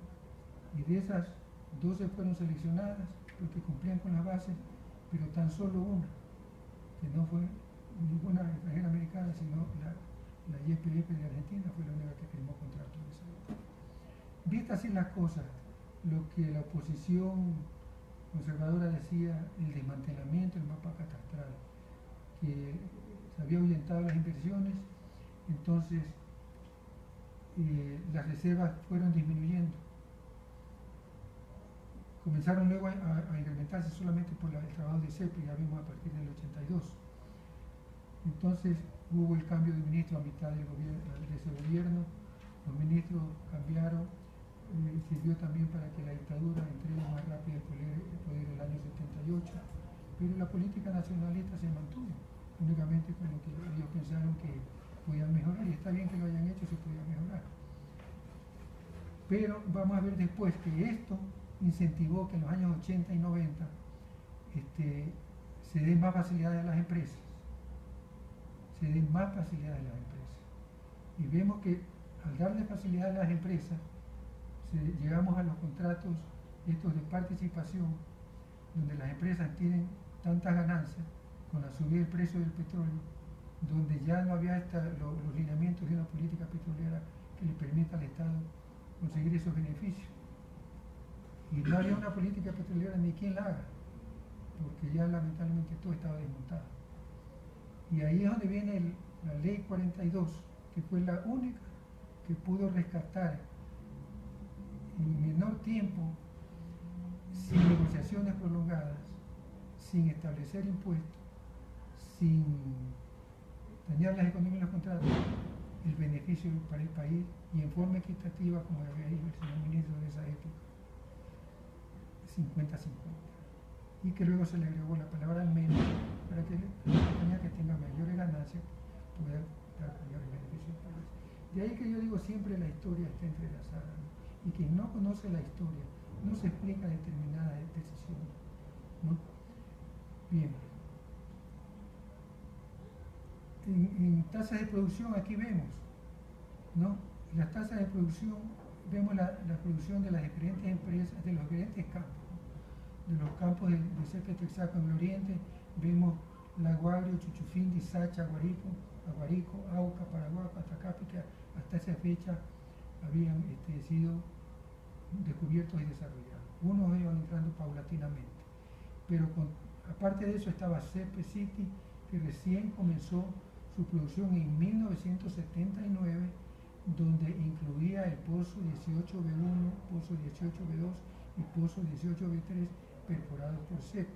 Y de esas, 12 fueron seleccionadas porque cumplían con las bases, pero tan solo una, que no fue ninguna extranjera americana, sino la YPF de Argentina, fue la única que firmó contrato de esa época. Vistas así las cosas, lo que la oposición conservadora decía, el desmantelamiento del mapa catastral, que se había ahuyentado las inversiones, entonces las reservas fueron disminuyendo. Comenzaron luego a incrementarse solamente por el trabajo de CEPE, ya vimos a partir del 82. Entonces hubo el cambio de ministro a mitad del de ese gobierno, los ministros cambiaron, sirvió también para que la dictadura entregue más rápido el poder el año 78, pero la política nacionalista se mantuvo, únicamente con lo que ellos pensaron que podían mejorar, y está bien que lo hayan hecho, se podía mejorar. Pero vamos a ver después que esto incentivó que en los años 80 y 90 se den más facilidades a las empresas. se den más facilidades a las empresas. Y vemos que al darle facilidades a las empresas, llegamos a los contratos estos de participación, donde las empresas tienen tantas ganancias con la subida del precio del petróleo, donde ya no había los lineamientos de una política petrolera que le permita al Estado conseguir esos beneficios. Y no había una política petrolera ni quien la haga, porque ya lamentablemente todo estaba desmontado. Y ahí es donde viene la ley 42, que fue la única que pudo rescatar en menor tiempo, sin negociaciones prolongadas, sin establecer impuestos, sin dañar las economías de los contratos, el beneficio para el país y en forma equitativa, como había dicho el señor ministro de esa época, 50-50. Y que luego se le agregó la palabra al menos para que la compañía que tenga mayores ganancias pueda dar mayores beneficios al país. De ahí que yo digo siempre la historia está entrelazada, ¿no? Y quien no conoce la historia no se explica determinadas decisiones, ¿no? Bien. En tasas de producción aquí vemos, ¿no? Las tasas de producción, vemos la producción de las diferentes empresas, de los diferentes campos, ¿no? De los campos de cerca de Texaco en el oriente, vemos Laguario, Chuchufindi, Sacha, Aguarico, Auca, Paraguaco, Atacapi, que hasta esa fecha habían sido descubiertos y desarrollados. Unos iban entrando paulatinamente, pero aparte de eso estaba Cepe City, que recién comenzó su producción en 1979, donde incluía el pozo 18B1, pozo 18B2 y pozo 18B3 perforados por Cepe,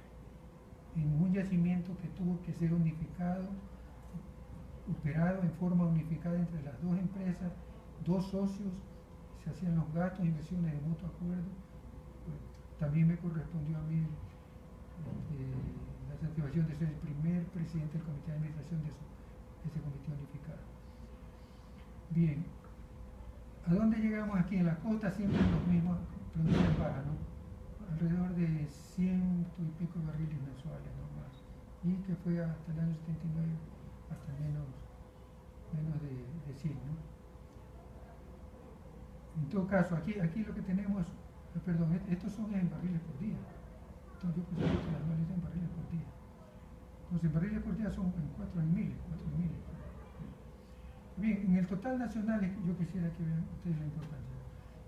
en un yacimiento que tuvo que ser unificado, operado en forma unificada entre las dos empresas, dos socios, se hacían los gastos e inversiones de mutuo acuerdo. Pues, también me correspondió a mí la satisfacción de ser el primer presidente del comité de administración de ese comité unificado. Bien, ¿a dónde llegamos aquí? En la costa siempre los mismos producciones bajas, ¿no? Alrededor de 100 y pico barriles mensuales, no más. Y que fue hasta el año 79 hasta menos de 100, ¿no? En todo caso, aquí lo que tenemos, perdón, estos son en barriles por día. Entonces yo puse que las anuales en barriles por día. Entonces barriles por día son en 4.000. Bien, en el total nacional yo quisiera que vean ustedes la importancia.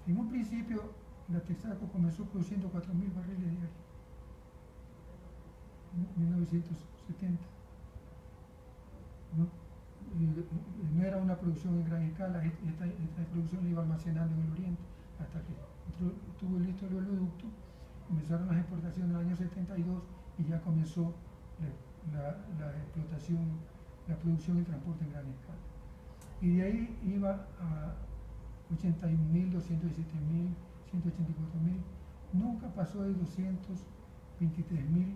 En un principio la Texaco comenzó produciendo 4.000 barriles diarios. En 1970. ¿No? No era una producción en gran escala, esta producción la iba almacenando en el oriente hasta que estuvo listo el oleoducto, comenzaron las exportaciones en el año 72 y ya comenzó la explotación, la producción y transporte en gran escala. Y de ahí iba a 81.000, 217.000, 184.000, nunca pasó de 223.000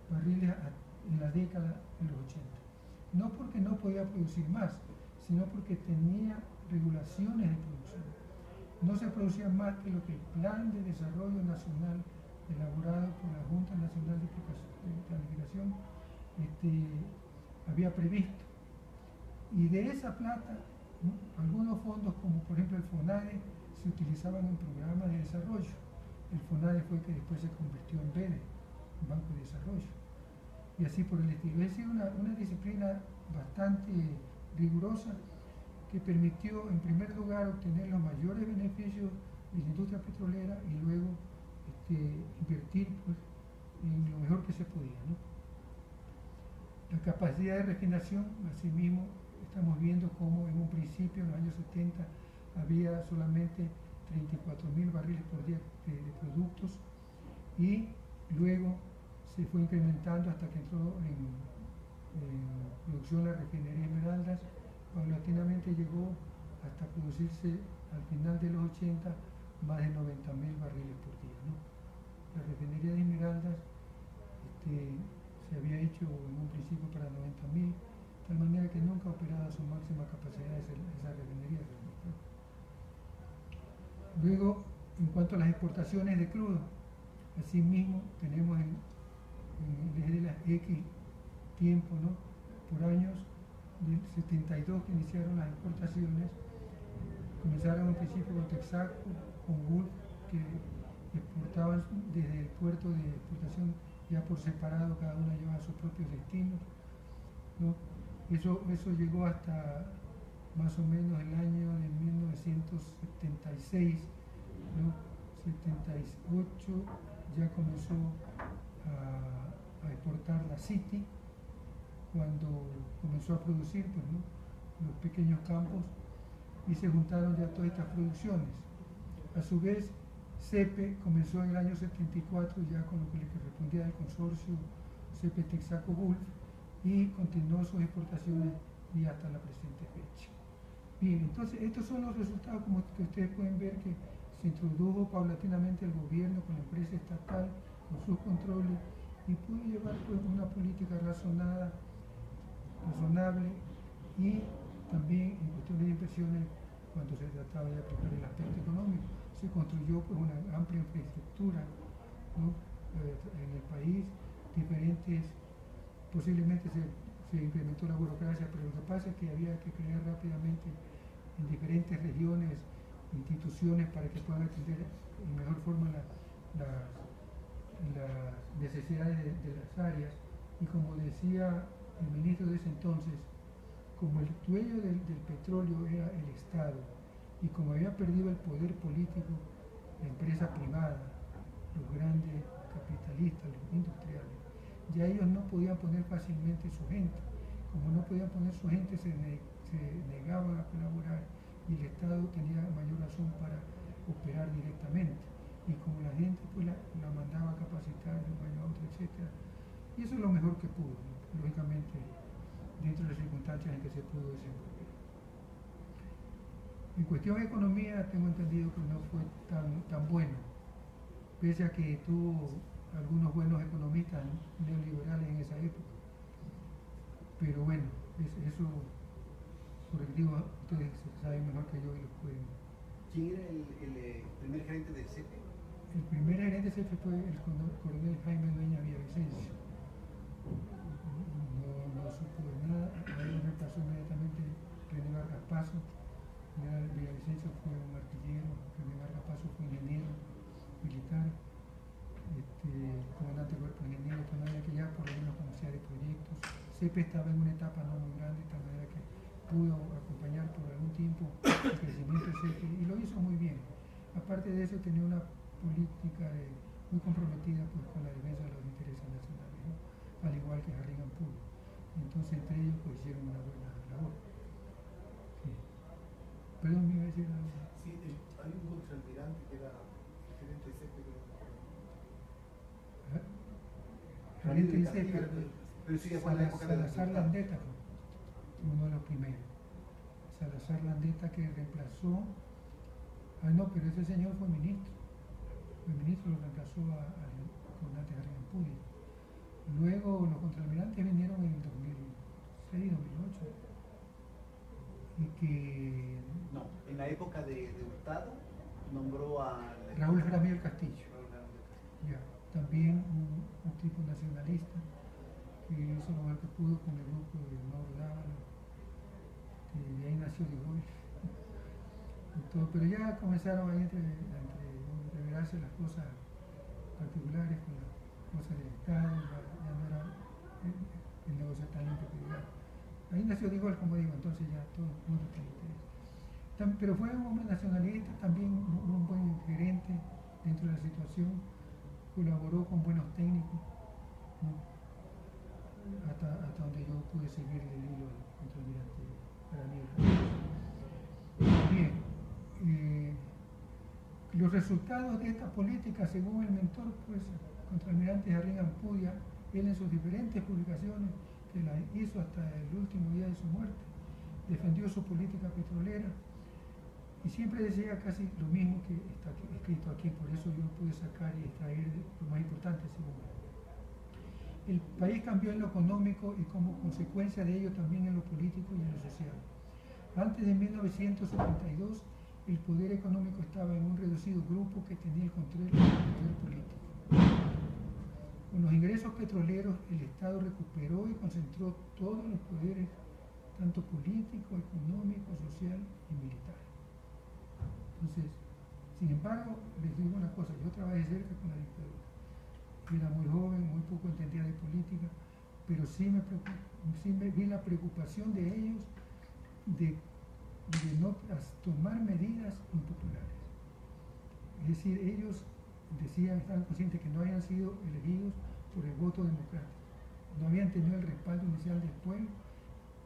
barriles en la década de los 80. No porque no podía producir más, sino porque tenía regulaciones de producción. No se producía más que lo que el Plan de Desarrollo Nacional elaborado por la Junta Nacional de Planificación había previsto. Y de esa plata, ¿no? Algunos fondos, como por ejemplo el FONADE, se utilizaban en programas de desarrollo. El FONADE fue que después se convirtió en BEDE, Banco de Desarrollo. Y así por el estilo. Es decir, una disciplina bastante rigurosa que permitió en primer lugar obtener los mayores beneficios de la industria petrolera y luego invertir pues, en lo mejor que se podía, ¿no? La capacidad de refinación, asimismo, estamos viendo cómo en un principio, en los años 70, había solamente 34.000 barriles por día de productos y luego se fue incrementando hasta que entró en producción la refinería Esmeraldas, paulatinamente llegó hasta producirse al final de los 80 más de 90.000 barriles por día, ¿no? La refinería de Esmeraldas se había hecho en un principio para 90.000, de tal manera que nunca ha operado a su máxima capacidad esa refinería realmente, ¿no? Luego, en cuanto a las exportaciones de crudo, asimismo tenemos en el eje de las X tiempo, ¿no? Por años, del 72 que iniciaron las exportaciones, comenzaron en principio con Texaco, con Gulf, que exportaban desde el puerto de exportación ya por separado, cada una llevaba sus propios destinos, ¿no? Eso llegó hasta más o menos el año de 1976, ¿no? 78 ya comenzó a exportar la City, cuando comenzó a producir, pues, ¿no?, los pequeños campos, y se juntaron ya todas estas producciones. A su vez, CEPE comenzó en el año 74 ya con lo que le correspondía al consorcio CEPE Texaco Gulf, y continuó sus exportaciones y hasta la presente fecha. Bien, entonces estos son los resultados, como que ustedes pueden ver, que se introdujo paulatinamente el gobierno con la empresa estatal, con sus controles, y pudo llevar, pues, una política razonable, y también en cuestión de inversiones, cuando se trataba de aplicar el aspecto económico, se construyó, pues, una amplia infraestructura, ¿no?, en el país, diferentes, posiblemente se incrementó la burocracia, pero lo que pasa es que había que crear rápidamente en diferentes regiones instituciones para que puedan atender en mejor forma las necesidades de las áreas. Y como decía el ministro de ese entonces, como el dueño del petróleo era el Estado, y como había perdido el poder político la empresa privada, los grandes capitalistas, los industriales, ya ellos no podían poner fácilmente su gente. Como no podían poner su gente, se negaban a colaborar, y el Estado tenía mayor razón para operar directamente. Y como la gente, pues, la mandaba a capacitar de un año a otro, etc. Y eso es lo mejor que pudo, ¿no?, lógicamente, dentro de las circunstancias en que se pudo desenvolver. En cuestión de economía, tengo entendido que no fue tan bueno, pese a que tuvo algunos buenos economistas neoliberales en esa época. Pero bueno, eso, por el digo, ustedes saben mejor que yo y lo pueden. ¿Quién era el primer gerente del CEPE? El primer gerente del CEPE fue el coronel Jaime Dueña Villavicencio. No supo de nada. A él me pasó inmediatamente René Vargas Paso. Villavicencio fue un artillero, René Vargas Paso fue ingeniero militar, comandante del cuerpo de ingenieros, de manera que ya por lo menos conocía de proyectos. CEPE estaba en una etapa no muy grande, de tal manera que pudo acompañar por algún tiempo el crecimiento de CEPE, y lo hizo muy bien. Aparte de eso, tenía una política muy comprometida, pues, con la defensa de los intereses nacionales, ¿no?, al igual que Harrigan Pudo. Entonces, entre ellos, pues, hicieron una buena labor. Sí. Perdón, me iba a decir algo. Sí, hay un contraalmirante que era el gerente de CEPE, Gerente de CEPE, pero sí, fue en la época de Salazar Landeta, uno de los primeros. Salazar Landeta, que reemplazó, no, pero ese señor fue ministro. El ministro lo reemplazó al comandante Harrigan Pudy. Luego los contraalmirantes vinieron en el 2006, 2008. Y que... No, en la época de Hurtado nombró a... Raúl Jaramillo Castillo. Ya, también un tipo nacionalista que hizo lo mejor que pudo con el grupo de Mauro Dávalo, que de ahí nació De Gaulle. Pero ya comenzaron a entreverarse las cosas particulares con las cosas del Estado, ya no era el negocio tan limpio que digamos. Ahí nació De Gaulle, como digo, entonces ya todo el mundo tiene interés. Pero fue un hombre nacionalista, también un buen gerente dentro de la situación, colaboró con buenos técnicos, ¿no?, hasta donde yo pude seguir el hilo del contraalmirante Jaramillo. Bien, los resultados de esta política, según el mentor, pues, contraalmirante Harrigan Pudy, él en sus diferentes publicaciones, que la hizo hasta el último día de su muerte, defendió su política petrolera, y siempre decía casi lo mismo que está escrito aquí. Por eso yo pude sacar y extraer lo más importante, según él. El país cambió en lo económico, y como consecuencia de ello también en lo político y en lo social. Antes de 1972, el poder económico estaba en un reducido grupo que tenía el control del poder político. Con los ingresos petroleros, el Estado recuperó y concentró todos los poderes tanto político, económico, social y militar. Entonces, sin embargo, les digo una cosa, yo trabajé cerca con la dictadura. Era muy joven, muy poco entendía de política, pero sí me vi la preocupación de ellos de no tomar medidas impopulares. Es decir, ellos decían, estaban conscientes que no habían sido elegidos por el voto democrático, no habían tenido el respaldo inicial del pueblo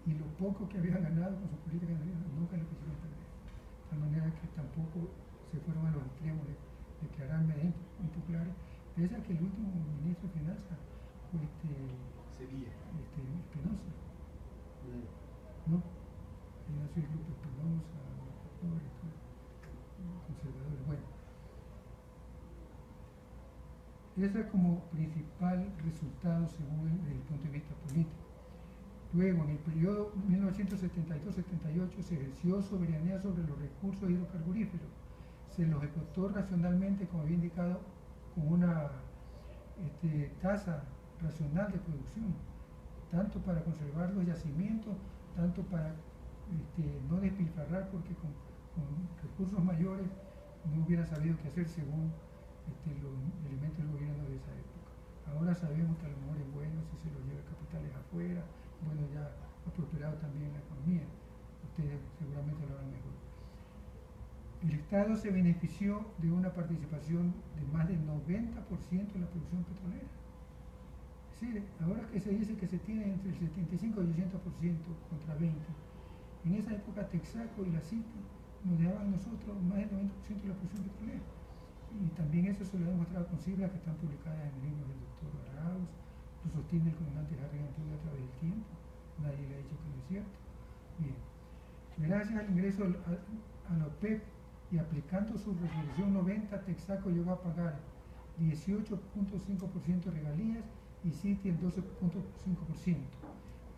y lo poco que habían ganado con su política nunca lo quisieron perder. De tal manera que tampoco se fueron a los extremos de declarar medidas impopulares, pese a que el último ministro de Finanzas fue Sevilla. Espinosa. ¿No? Ignacio Lupe Espinosa, conservadores. Bueno, ese es como principal resultado según el punto de vista político. Luego, en el periodo 1972-78 se ejerció soberanía sobre los recursos hidrocarburíferos. Se los ejecutó racionalmente, como había indicado, con una tasa racional de producción, tanto para conservar los yacimientos, tanto para no despilfarrar, porque con recursos mayores no hubiera sabido qué hacer según los elementos del gobierno de esa época. Ahora sabemos que a lo mejor es bueno si se lo lleva capitales afuera, bueno, ya ha prosperado también la economía, ustedes seguramente lo harán mejor. El Estado se benefició de una participación de más del 90% de la producción petrolera. Es decir, ahora que se dice que se tiene entre el 75 y el 80% contra 20%, en esa época Texaco y la City nos dejaban nosotros más del 90% de la producción petrolera. Y también eso se lo ha demostrado con cifras que están publicadas en el libro del doctor Arauz, lo sostiene el comandante Harry Antúnez a través del tiempo, nadie le ha dicho que no es cierto. Bien, gracias al ingreso a la OPEP y aplicando su resolución 90, Texaco llegó a pagar 18.5% de regalías y City el 12.5%.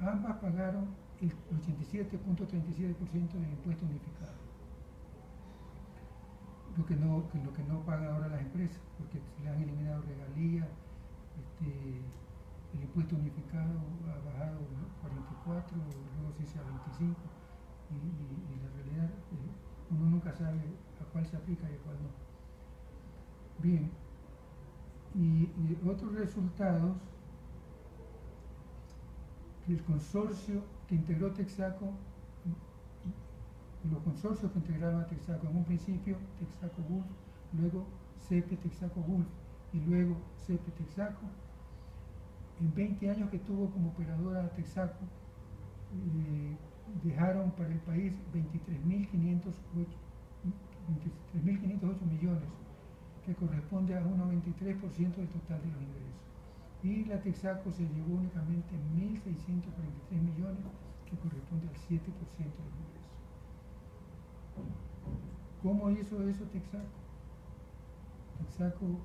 Ambas pagaron el 87.37% del impuesto unificado. Lo que no pagan ahora las empresas, porque se le han eliminado regalías, el impuesto unificado ha bajado 44, luego se hizo a 25, y la realidad uno nunca sabe a cuál se aplica y a cuál no. Bien, y otros resultados, que el consorcio que integró Texaco, los consorcios que integraron a Texaco, en un principio Texaco Gulf, luego CP Texaco Gulf y luego CP Texaco, en 20 años que tuvo como operadora Texaco, dejaron para el país 23.508 millones, que corresponde a un 93% del total de los ingresos. Y la Texaco se llevó únicamente 1.643 millones, que corresponde al 7% de los ingresos. ¿Cómo hizo eso Texaco? Texaco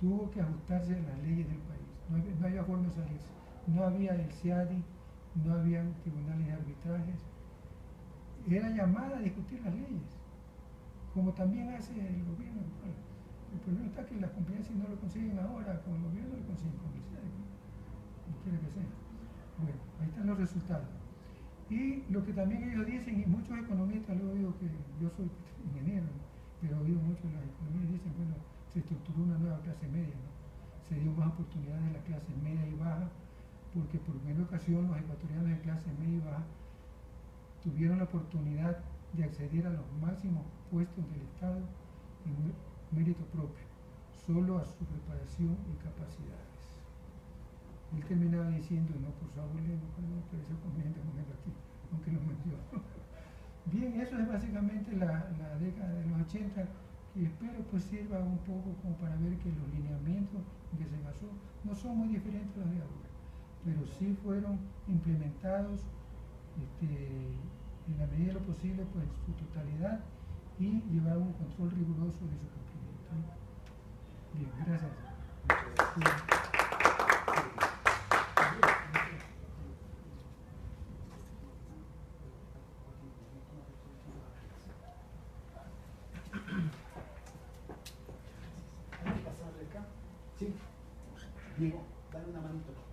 tuvo que ajustarse a las leyes del país. No había forma de salirse. No había el CIADI, no había tribunales de arbitrajes. Era llamada a discutir las leyes, como también hace el gobierno actual. El problema está que las compañías, si no lo consiguen ahora con el gobierno, lo consiguen con el CIADI, como quiera que sea. Bueno, ahí están los resultados. Y lo que también ellos dicen, y muchos economistas, luego digo que yo soy ingeniero, ¿no? Pero he oído mucho de las economías, dicen, bueno, se estructuró una nueva clase media, ¿no? Se dio más oportunidades a la clase media y baja, porque por primera ocasión los ecuatorianos de clase media y baja tuvieron la oportunidad de acceder a los máximos puestos del Estado en mérito propio, solo a su preparación y capacidades. Él terminaba diciendo, no por su abuelo, pero eso conviene aquí, aunque lo mencionó. Bien, eso es básicamente la década de los 80, y espero pues sirva un poco como para ver que los lineamientos en que se basó no son muy diferentes a los de ahora, pero sí fueron implementados en la medida de lo posible pues su totalidad y llevar un control riguroso de su cumplimiento. Bien, gracias. Sí. Diego, dale una manito, por favor.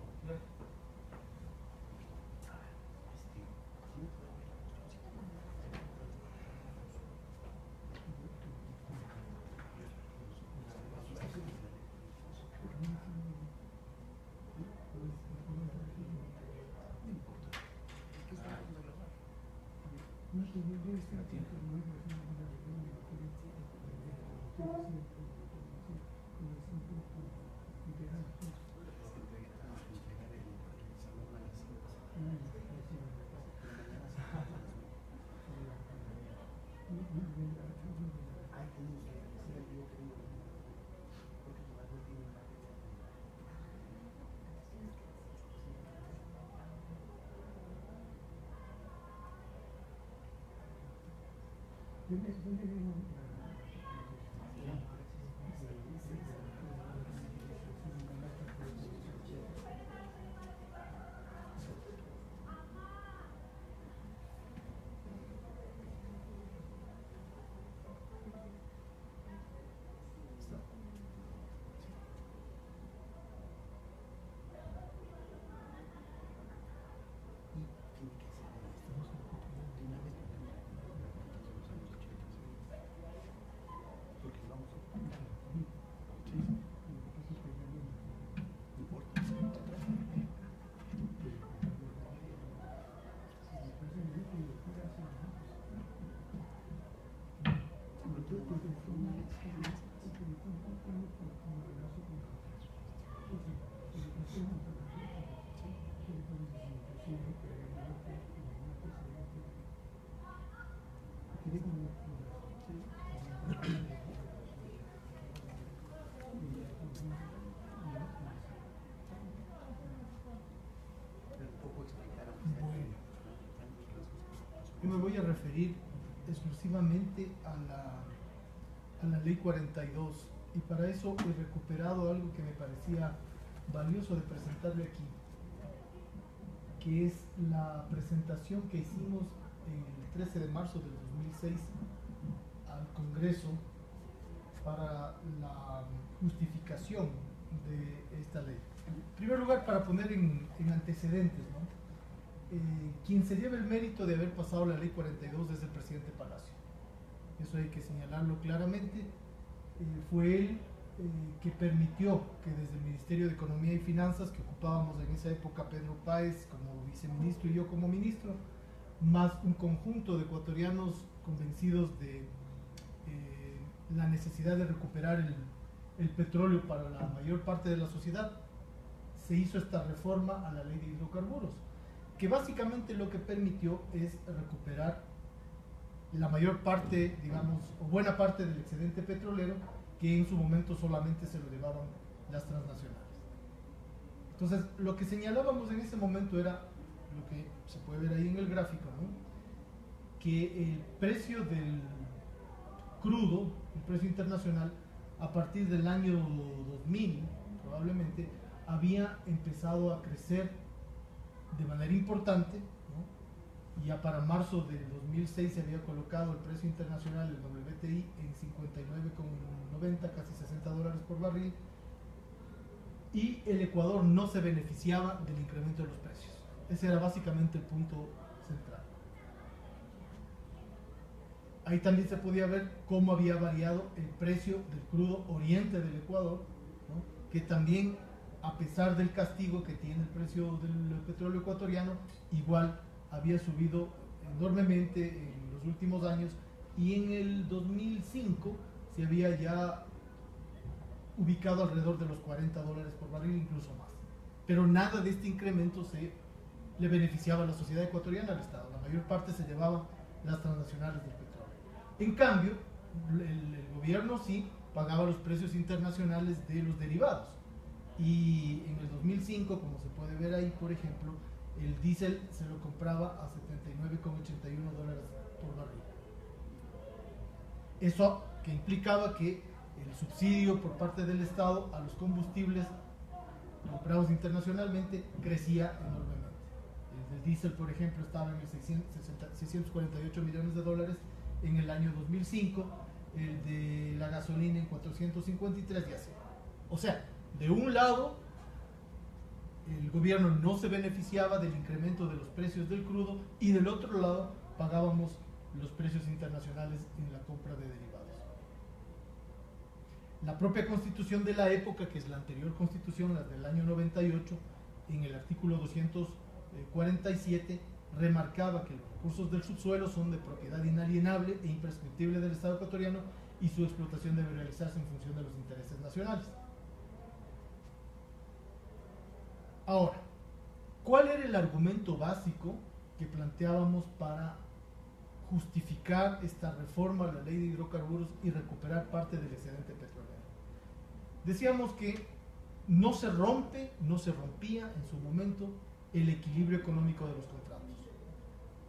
Yo me voy a referir exclusivamente a la Ley 42 y para eso he recuperado algo que me parecía valioso de presentarle aquí, que es la presentación que hicimos el 13 de marzo del 2006 al Congreso para la justificación de esta ley. En primer lugar, para poner en antecedentes, ¿no? Quien se lleva el mérito de haber pasado la ley 42 es el presidente Palacio. Eso hay que señalarlo claramente. Fue él que permitió que desde el Ministerio de Economía y Finanzas, que ocupábamos en esa época Pedro Páez como viceministro y yo como ministro, más un conjunto de ecuatorianos convencidos de la necesidad de recuperar el petróleo para la mayor parte de la sociedad, se hizo esta reforma a la ley de hidrocarburos, que básicamente lo que permitió es recuperar la mayor parte, digamos, o buena parte del excedente petrolero que en su momento solamente se lo llevaban las transnacionales. Entonces, lo que señalábamos en ese momento era lo que se puede ver ahí en el gráfico, ¿no? Que el precio del crudo, el precio internacional, a partir del año 2000, probablemente, había empezado a crecer de manera importante, ¿no? Y ya para marzo del 2006 se había colocado el precio internacional del WTI en 59,90, casi $60 por barril, y el Ecuador no se beneficiaba del incremento de los precios. Ese era básicamente el punto central. Ahí también se podía ver cómo había variado el precio del crudo oriente del Ecuador, ¿no? Que también, a pesar del castigo que tiene el precio del petróleo ecuatoriano, igual había subido enormemente en los últimos años, y en el 2005 se había ya ubicado alrededor de los $40 por barril, incluso más. Pero nada de este incremento le beneficiaba a la sociedad ecuatoriana, al Estado. La mayor parte se llevaban las transnacionales del petróleo. En cambio, el gobierno sí pagaba los precios internacionales de los derivados. Y en el 2005, como se puede ver ahí, por ejemplo, el diésel se lo compraba a $79,81 por barril. Eso que implicaba que el subsidio por parte del Estado a los combustibles comprados internacionalmente crecía enormemente. El del diésel, por ejemplo, estaba en el 648 millones de dólares en el año 2005, el de la gasolina en 453 y así. O sea, de un lado, el gobierno no se beneficiaba del incremento de los precios del crudo, y del otro lado pagábamos los precios internacionales en la compra de derivados. La propia constitución de la época, que es la anterior constitución, la del año 98, en el artículo 247, remarcaba que los recursos del subsuelo son de propiedad inalienable e imprescriptible del Estado ecuatoriano y su explotación debe realizarse en función de los intereses nacionales. Ahora, ¿cuál era el argumento básico que planteábamos para justificar esta reforma a la ley de hidrocarburos y recuperar parte del excedente petrolero? Decíamos que no se rompía en su momento el equilibrio económico de los contratos.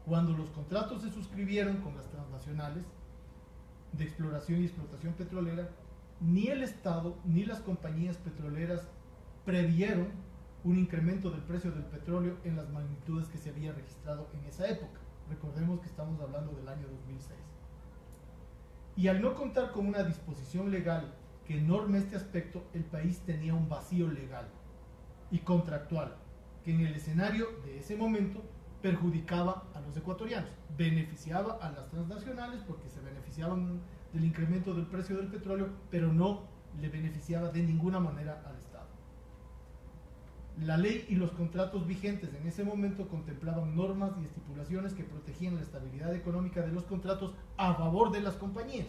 Cuando los contratos se suscribieron con las transnacionales de exploración y explotación petrolera, ni el Estado ni las compañías petroleras previeron un incremento del precio del petróleo en las magnitudes que se había registrado en esa época. Recordemos que estamos hablando del año 2006. Y al no contar con una disposición legal que norme este aspecto, el país tenía un vacío legal y contractual que en el escenario de ese momento perjudicaba a los ecuatorianos, beneficiaba a las transnacionales porque se beneficiaban del incremento del precio del petróleo, pero no le beneficiaba de ninguna manera al Estado. La ley y los contratos vigentes en ese momento contemplaban normas y estipulaciones que protegían la estabilidad económica de los contratos a favor de las compañías,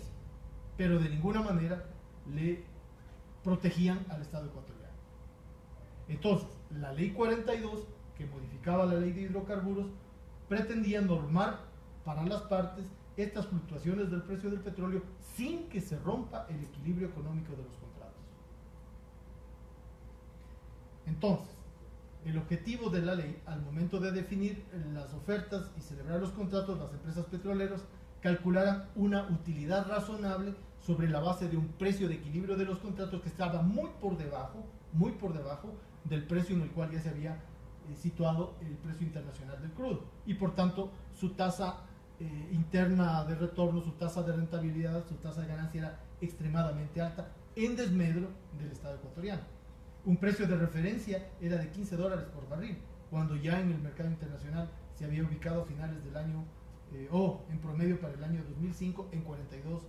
pero de ninguna manera le protegían al Estado ecuatoriano. Entonces, la ley 42, que modificaba la ley de hidrocarburos, pretendía normar para las partes estas fluctuaciones del precio del petróleo sin que se rompa el equilibrio económico de los contratos. Entonces, el objetivo de la ley, al momento de definir las ofertas y celebrar los contratos, las empresas petroleras calcularan una utilidad razonable sobre la base de un precio de equilibrio de los contratos que estaba muy por debajo del precio en el cual ya se había situado el precio internacional del crudo, y por tanto su tasa interna de retorno, su tasa de rentabilidad, su tasa de ganancia era extremadamente alta, en desmedro del Estado ecuatoriano. Un precio de referencia era de $15 por barril, cuando ya en el mercado internacional se había ubicado a finales del año, o en promedio para el año 2005, en 42,26.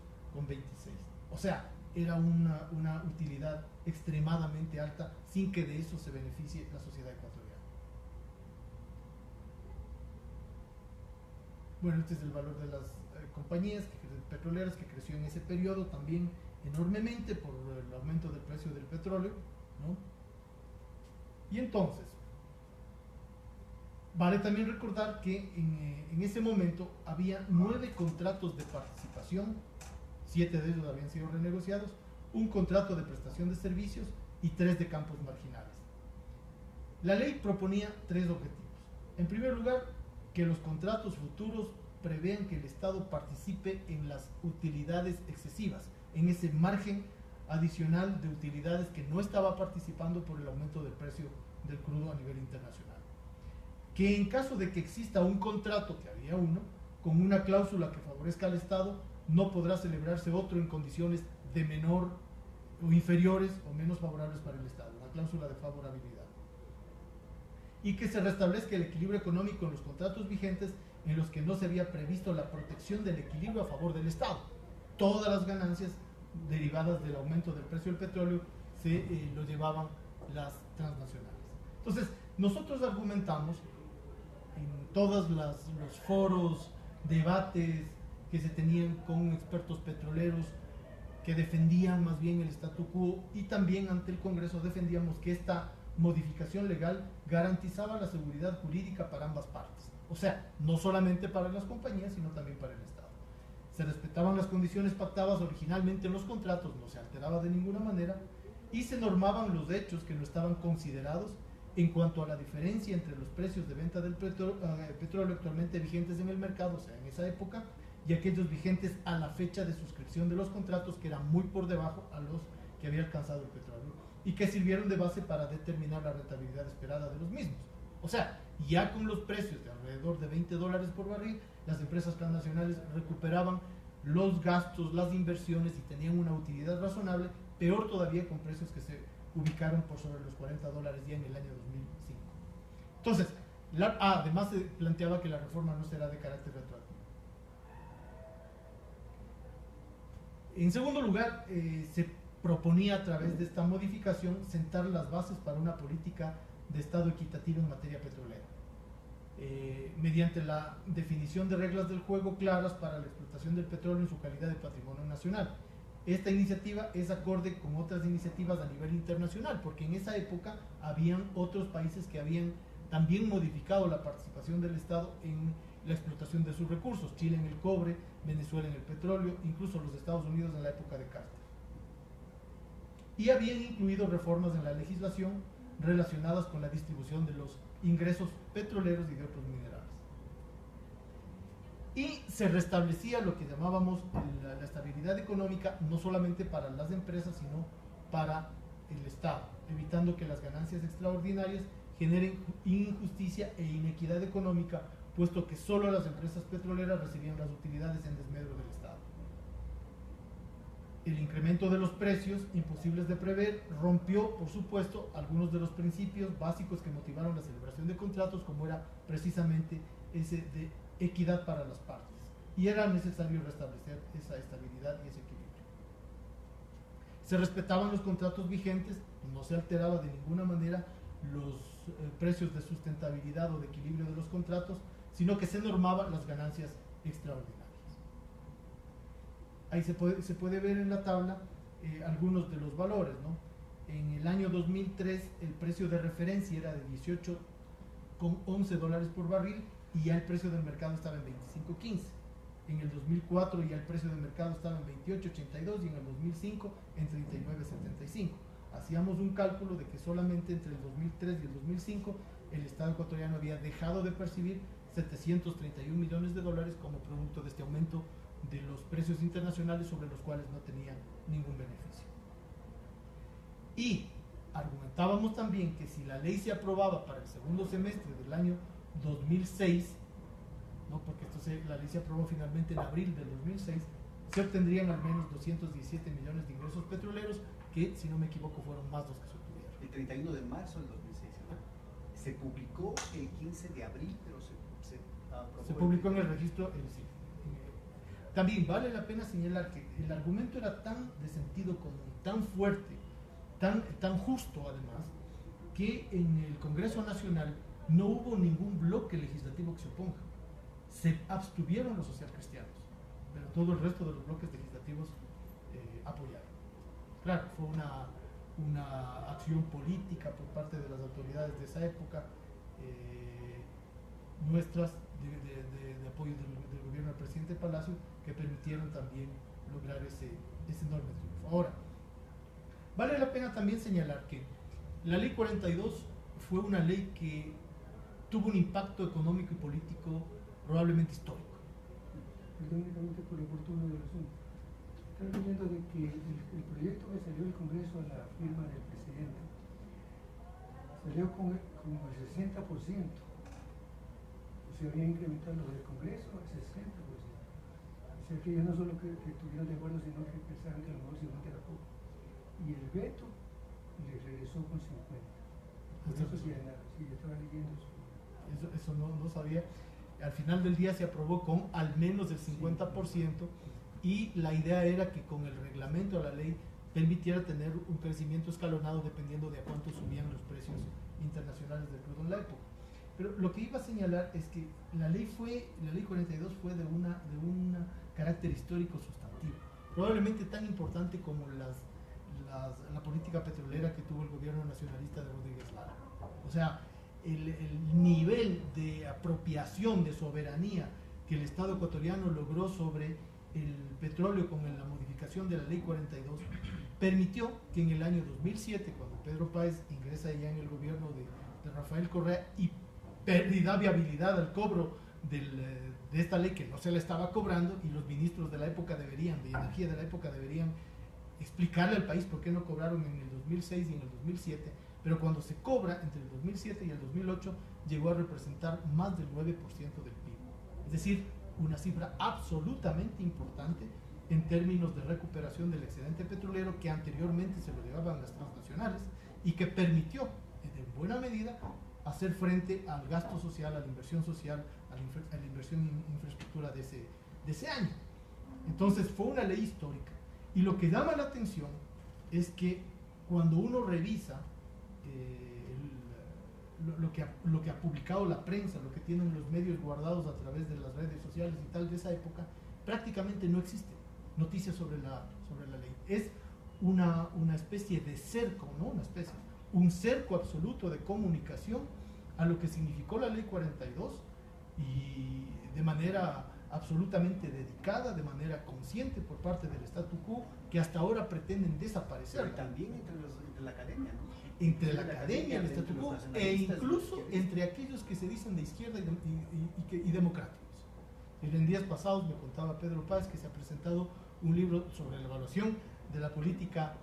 O sea, era una utilidad extremadamente alta, sin que de eso se beneficie la sociedad ecuatoriana. Bueno, este es el valor de las compañías petroleras que creció en ese periodo también enormemente por el aumento del precio del petróleo, ¿no? Y entonces, vale también recordar que en ese momento había 9 contratos de participación, 7 de ellos habían sido renegociados, un contrato de prestación de servicios y 3 de campos marginales. La ley proponía 3 objetivos. En primer lugar, que los contratos futuros prevean que el Estado participe en las utilidades excesivas, en ese margen adicional de utilidades que no estaba participando por el aumento del precio del crudo a nivel internacional. Que en caso de que exista un contrato, que había uno, con una cláusula que favorezca al Estado, no podrá celebrarse otro en condiciones de menor o inferiores o menos favorables para el Estado, una cláusula de favorabilidad. Y que se restablezca el equilibrio económico en los contratos vigentes en los que no se había previsto la protección del equilibrio a favor del Estado. Todas las ganancias derivadas del aumento del precio del petróleo se lo llevaban las transnacionales. Entonces, nosotros argumentamos en todos los foros, debates que se tenían con expertos petroleros que defendían más bien el statu quo, y también ante el Congreso defendíamos que esta modificación legal garantizaba la seguridad jurídica para ambas partes. O sea, no solamente para las compañías, sino también para el Estado. Se respetaban las condiciones pactadas originalmente en los contratos, no se alteraba de ninguna manera, y se normaban los hechos que no estaban considerados en cuanto a la diferencia entre los precios de venta del petróleo actualmente vigentes en el mercado, o sea, en esa época, y aquellos vigentes a la fecha de suscripción de los contratos, que eran muy por debajo a los que había alcanzado el petróleo, y que sirvieron de base para determinar la rentabilidad esperada de los mismos. O sea, ya con los precios de alrededor de $20 por barril, las empresas transnacionales recuperaban los gastos, las inversiones, y tenían una utilidad razonable, peor todavía con precios que se ubicaron por sobre los $40 ya en el año 2005. Entonces, además se planteaba que la reforma no será de carácter retroactivo. En segundo lugar, se proponía a través de esta modificación sentar las bases para una política de Estado equitativa en materia petrolera. mediante la definición de reglas del juego claras para la explotación del petróleo en su calidad de patrimonio nacional. Esta iniciativa es acorde con otras iniciativas a nivel internacional, porque en esa época habían otros países que habían también modificado la participación del Estado en la explotación de sus recursos, Chile en el cobre, Venezuela en el petróleo, incluso los Estados Unidos en la época de Carter. Y habían incluido reformas en la legislación relacionadas con la distribución de los ingresos petroleros y de otros minerales. Y se restablecía lo que llamábamos la estabilidad económica, no solamente para las empresas, sino para el Estado, evitando que las ganancias extraordinarias generen injusticia e inequidad económica, puesto que solo las empresas petroleras recibían las utilidades en desmedro del Estado. El incremento de los precios, imposibles de prever, rompió, por supuesto, algunos de los principios básicos que motivaron la celebración de contratos, como era precisamente ese de equidad para las partes. Y era necesario restablecer esa estabilidad y ese equilibrio. Se respetaban los contratos vigentes, no se alteraba de ninguna manera los precios de sustentabilidad o de equilibrio de los contratos, sino que se normaban las ganancias extraordinarias. Ahí se puede ver en la tabla algunos de los valores, ¿no? En el año 2003 el precio de referencia era de $18,11 por barril y ya el precio del mercado estaba en 25.15. En el 2004 ya el precio del mercado estaba en 28.82 y en el 2005 en 39.75. Hacíamos un cálculo de que solamente entre el 2003 y el 2005 el Estado ecuatoriano había dejado de percibir $731 millones como producto de este aumento de los precios internacionales sobre los cuales no tenían ningún beneficio. Y argumentábamos también que si la ley se aprobaba para el segundo semestre del año 2006, ¿no? Porque la ley se aprobó finalmente en abril del 2006, se obtendrían al menos 217 millones de ingresos petroleros, que si no me equivoco fueron más los que se obtuvieron. El 31 de marzo del 2006, ¿no? Se publicó el 15 de abril, pero se publicó en el registro. También vale la pena señalar que el argumento era tan de sentido común, tan fuerte, tan justo además, que en el Congreso Nacional no hubo ningún bloque legislativo que se oponga. Se abstuvieron los socialcristianos, pero todo el resto de los bloques legislativos apoyaron. Claro, fue una acción política por parte de las autoridades de esa época, nuestras de apoyo del gobierno del presidente Palacio, que permitieron también lograr ese enorme triunfo. Ahora, vale la pena también señalar que la Ley 42 fue una ley que tuvo un impacto económico y político probablemente histórico. Únicamente por el oportuno del asunto. Estoy leyendo de que el proyecto que salió del Congreso a la firma del presidente salió con el 60%. Se había incrementado lo del Congreso al 60%. O sea que ellos no solo que estuvieron de acuerdo, sino que pensaban que a lo mejor 50 era poco. Y el veto le regresó con 50. Eso sí, yo estaba leyendo eso. Eso no sabía. Al final del día se aprobó con al menos el 50%, y la idea era que con el reglamento de la ley permitiera tener un crecimiento escalonado dependiendo de a cuánto subían los precios internacionales del crudo en la época. Pero lo que iba a señalar es que la ley 42 fue de un carácter histórico sustantivo, probablemente tan importante como la política petrolera que tuvo el gobierno nacionalista de Rodríguez Lara. O sea, el nivel de apropiación, de soberanía que el Estado ecuatoriano logró sobre el petróleo con la modificación de la Ley 42 permitió que en el año 2007, cuando Pedro Páez ingresa ya en el gobierno de Rafael Correa y da viabilidad al cobro de esta ley que no se la estaba cobrando, y los ministros de la época de energía de la época deberían explicarle al país por qué no cobraron en el 2006 y en el 2007, pero cuando se cobra entre el 2007 y el 2008 llegó a representar más del 9% del PIB. Es decir, una cifra absolutamente importante en términos de recuperación del excedente petrolero que anteriormente se lo llevaban las transnacionales, y que permitió en buena medida hacer frente al gasto social, a la inversión social, a la inversión en infraestructura de ese año. Entonces fue una ley histórica, y lo que llama la atención es que cuando uno revisa lo que ha publicado la prensa, lo que tienen los medios guardados a través de las redes sociales y tal de esa época, prácticamente no existe noticias sobre la ley. Es una especie de cerco, no una especie, un cerco absoluto de comunicación a lo que significó la ley 42 y de manera absolutamente dedicada, de manera consciente por parte del statu quo, que hasta ahora pretenden desaparecer. Pero también entre la academia, ¿no? Entre la academia, el statu quo, e incluso entre aquellos que se dicen de izquierda y democráticos. En días pasados me contaba Pedro Paz que se ha presentado un libro sobre la evaluación de la política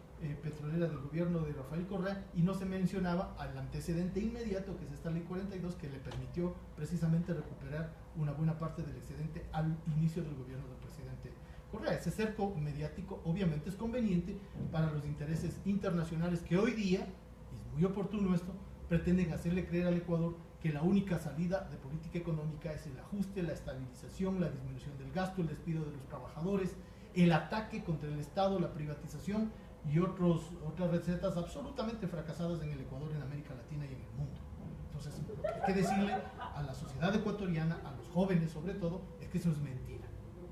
petrolera del gobierno de Rafael Correa, y no se mencionaba al antecedente inmediato, que es esta ley 42, que le permitió precisamente recuperar una buena parte del excedente al inicio del gobierno del presidente Correa. Ese cerco mediático obviamente es conveniente para los intereses internacionales que hoy día, y es muy oportuno esto, pretenden hacerle creer al Ecuador que la única salida de política económica es el ajuste, la estabilización, la disminución del gasto, el despido de los trabajadores, el ataque contra el Estado, la privatización y otras recetas absolutamente fracasadas en el Ecuador, en América Latina y en el mundo. Entonces, lo que hay que decirle a la sociedad ecuatoriana, a los jóvenes sobre todo, es que eso es mentira.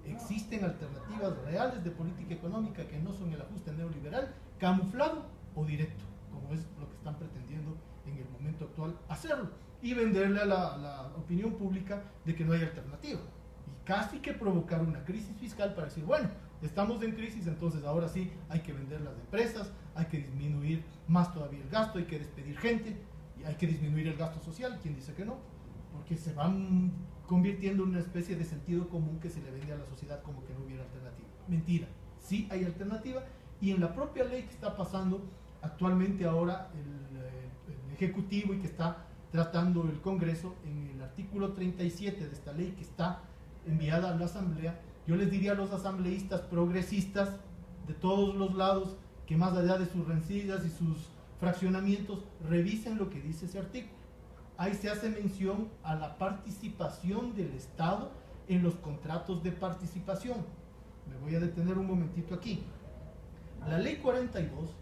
Existen alternativas reales de política económica que no son el ajuste neoliberal, camuflado o directo, como es lo que están pretendiendo en el momento actual hacerlo, y venderle a la opinión pública de que no hay alternativa. Y casi que provocar una crisis fiscal para decir, bueno, estamos en crisis, entonces ahora sí hay que vender las empresas, hay que disminuir más todavía el gasto, hay que despedir gente, y hay que disminuir el gasto social. ¿Quién dice que no? Porque se van convirtiendo en una especie de sentido común que se le vende a la sociedad como que no hubiera alternativa. Mentira, sí hay alternativa, y en la propia ley que está pasando actualmente ahora el Ejecutivo y que está tratando el Congreso, en el artículo 37 de esta ley que está enviada a la Asamblea, yo les diría a los asambleístas progresistas de todos los lados que más allá de sus rencillas y sus fraccionamientos, revisen lo que dice ese artículo. Ahí se hace mención a la participación del Estado en los contratos de participación. Me voy a detener un momentito aquí. La ley 42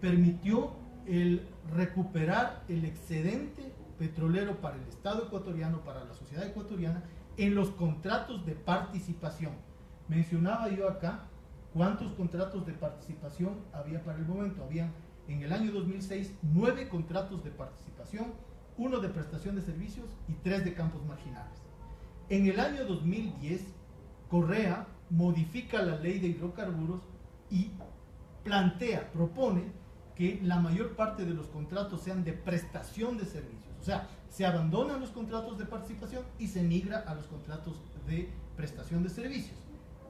permitió el recuperar el excedente petrolero para el Estado ecuatoriano, para la sociedad ecuatoriana, en los contratos de participación. Mencionaba yo acá cuántos contratos de participación había para el momento. Habían en el año 2006 9 contratos de participación, 1 de prestación de servicios y 3 de campos marginales. En el año 2010, Correa modifica la ley de hidrocarburos y propone que la mayor parte de los contratos sean de prestación de servicios. O sea, se abandonan los contratos de participación y se migra a los contratos de prestación de servicios.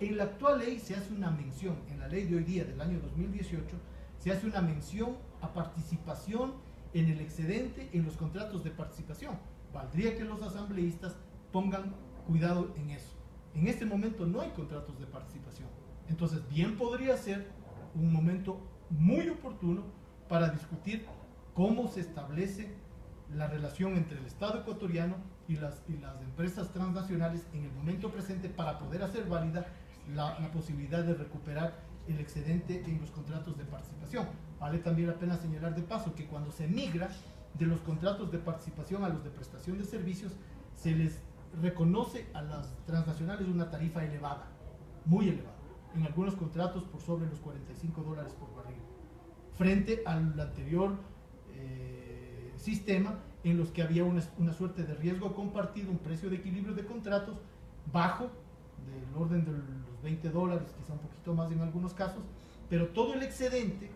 En la actual ley se hace una mención, en la ley de hoy día del año 2018, se hace una mención a participación en el excedente en los contratos de participación. Valdría que los asambleístas pongan cuidado en eso. En este momento no hay contratos de participación. Entonces, bien podría ser un momento muy oportuno para discutir cómo se establece la relación entre el Estado ecuatoriano y las empresas transnacionales en el momento presente para poder hacer válida la posibilidad de recuperar el excedente en los contratos de participación. Vale también la pena señalar de paso que cuando se migra de los contratos de participación a los de prestación de servicios, se les reconoce a las transnacionales una tarifa elevada, muy elevada, en algunos contratos por sobre los $45 por barril, frente al anterior sistema en los que había una suerte de riesgo compartido, un precio de equilibrio de contratos bajo, del orden de los $20, quizá un poquito más en algunos casos, pero todo el excedente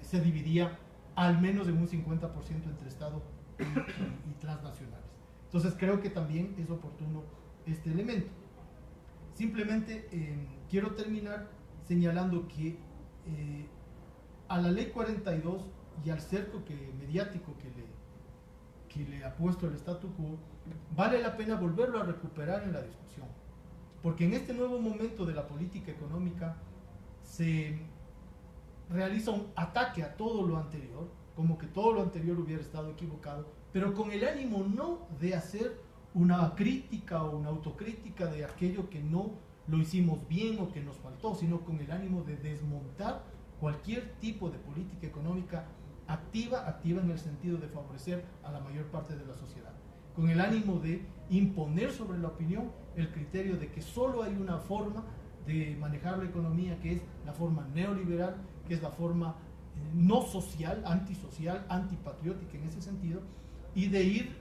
se dividía al menos en un 50% entre Estado y transnacionales. Entonces creo que también es oportuno este elemento. Simplemente quiero terminar señalando que a la ley 42 y al cerco mediático que le ha puesto el statu quo, vale la pena volverlo a recuperar en la discusión, porque en este nuevo momento de la política económica se realiza un ataque a todo lo anterior, como que todo lo anterior hubiera estado equivocado, pero con el ánimo no de hacer una crítica o una autocrítica de aquello que no lo hicimos bien o que nos faltó, sino con el ánimo de desmontar cualquier tipo de política económica activa en el sentido de favorecer a la mayor parte de la sociedad, con el ánimo de imponer sobre la opinión el criterio de que solo hay una forma de manejar la economía, que es la forma neoliberal, que es la forma no social, antisocial, antipatriótica en ese sentido, y de ir,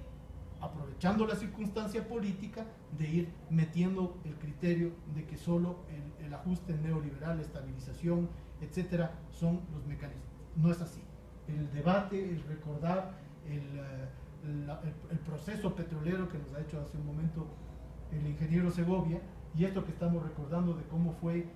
aprovechando la circunstancia política, de ir metiendo el criterio de que solo el ajuste neoliberal, la estabilización, etcétera, son los mecanismos. No es así. El debate, el recordar el proceso petrolero que nos ha hecho hace un momento el ingeniero Segovia, y esto que estamos recordando de cómo fue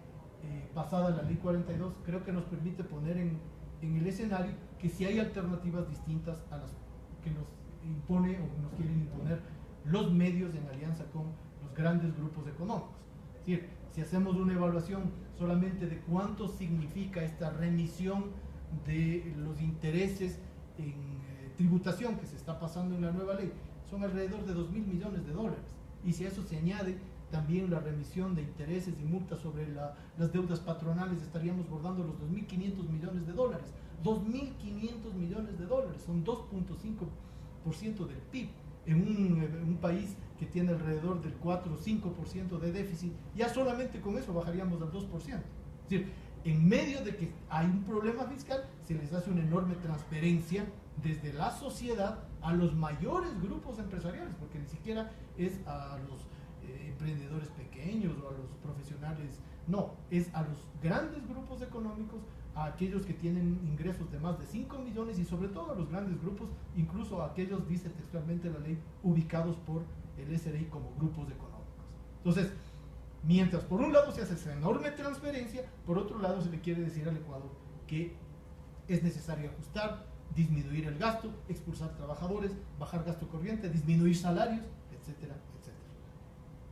pasada la ley 42, creo que nos permite poner en el escenario que si hay alternativas distintas a las que nos impone o nos quieren imponer los medios en alianza con los grandes grupos económicos. Es decir, si hacemos una evaluación solamente de cuánto significa esta remisión de los intereses en tributación que se está pasando en la nueva ley, son alrededor de 2.000 millones de dólares. Y si a eso se añade también la remisión de intereses y multas sobre las deudas patronales, estaríamos bordando los 2.500 millones de dólares. 2.500 millones de dólares, son 2.5% del PIB en un país que tiene alrededor del 4 o 5% de déficit. Ya solamente con eso bajaríamos al 2%. Es decir, en medio de que hay un problema fiscal, se les hace una enorme transferencia desde la sociedad a los mayores grupos empresariales, porque ni siquiera es a los emprendedores pequeños o a los profesionales, no, es a los grandes grupos económicos, a aquellos que tienen ingresos de más de 5 millones y sobre todo a los grandes grupos, incluso a aquellos, dice textualmente la ley, ubicados por el SRI como grupos económicos. Entonces, mientras por un lado se hace esa enorme transferencia, por otro lado se le quiere decir al Ecuador que es necesario ajustar, disminuir el gasto, expulsar trabajadores, bajar gasto corriente, disminuir salarios, etcétera, etcétera.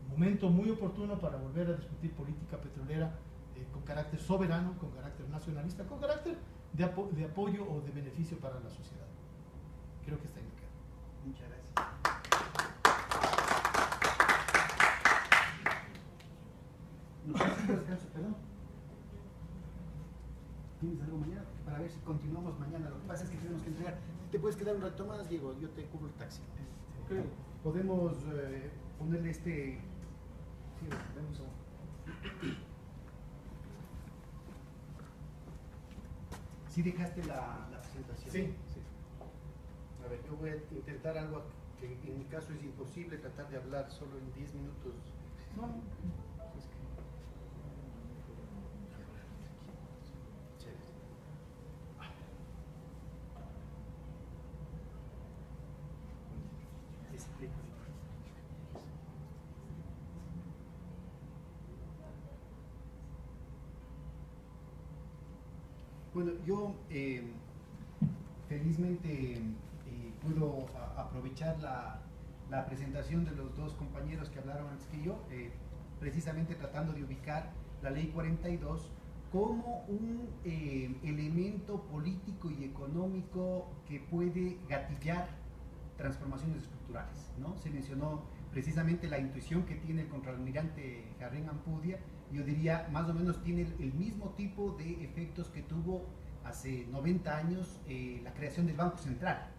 Momento muy oportuno para volver a discutir política petrolera con carácter soberano, con carácter nacionalista, con carácter de apoyo o de beneficio para la sociedad. Creo que está indicado. Muchas gracias. ¿Nos hacemos descanso, perdón? ¿Tienes algo mañana? Para ver si continuamos mañana. Lo que pasa es que tenemos que entregar. ¿Te puedes quedar un rato más, Diego? Yo te cubro el taxi. Okay. Podemos ponerle este... Sí, vamos a... ¿Sí dejaste la presentación? Sí. A ver, yo voy a intentar algo que en mi caso es imposible, tratar de hablar solo en 10 minutos. No, es que... Bueno, yo felizmente puedo aprovechar la presentación de los dos compañeros que hablaron antes que yo, precisamente tratando de ubicar la Ley 42 como un elemento político y económico que puede gatillar transformaciones estructurales, ¿no? Se mencionó precisamente la intuición que tiene el contraalmirante Jarrín Ampudia. Yo diría, más o menos tiene el mismo tipo de efectos que tuvo hace 90 años la creación del Banco Central,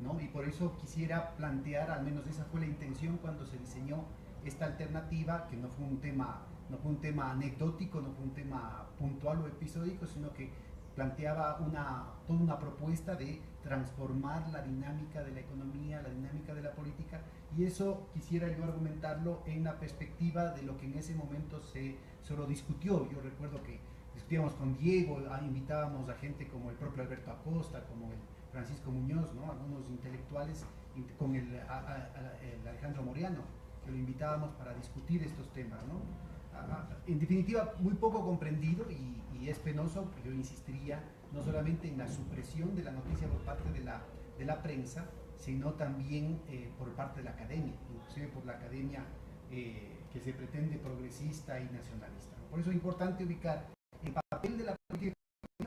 ¿no? Y por eso quisiera plantear, al menos esa fue la intención cuando se diseñó esta alternativa, que no fue un tema anecdótico, no fue un tema puntual o episódico, sino que planteaba toda una propuesta de transformar la dinámica de la economía, la dinámica de la política, y eso quisiera yo argumentarlo en la perspectiva de lo que en ese momento se lo discutió. Yo recuerdo que discutíamos con Diego, invitábamos a gente como el propio Alberto Acosta, como el Francisco Muñoz, ¿no? Algunos intelectuales, con el Alejandro Moriano, que lo invitábamos para discutir estos temas, ¿no? En definitiva, muy poco comprendido y es penoso, yo insistiría no solamente en la supresión de la noticia por parte de la prensa, sino también por parte de la academia, inclusive por la academia que se pretende progresista y nacionalista, ¿no? Por eso es importante ubicar el papel de la política,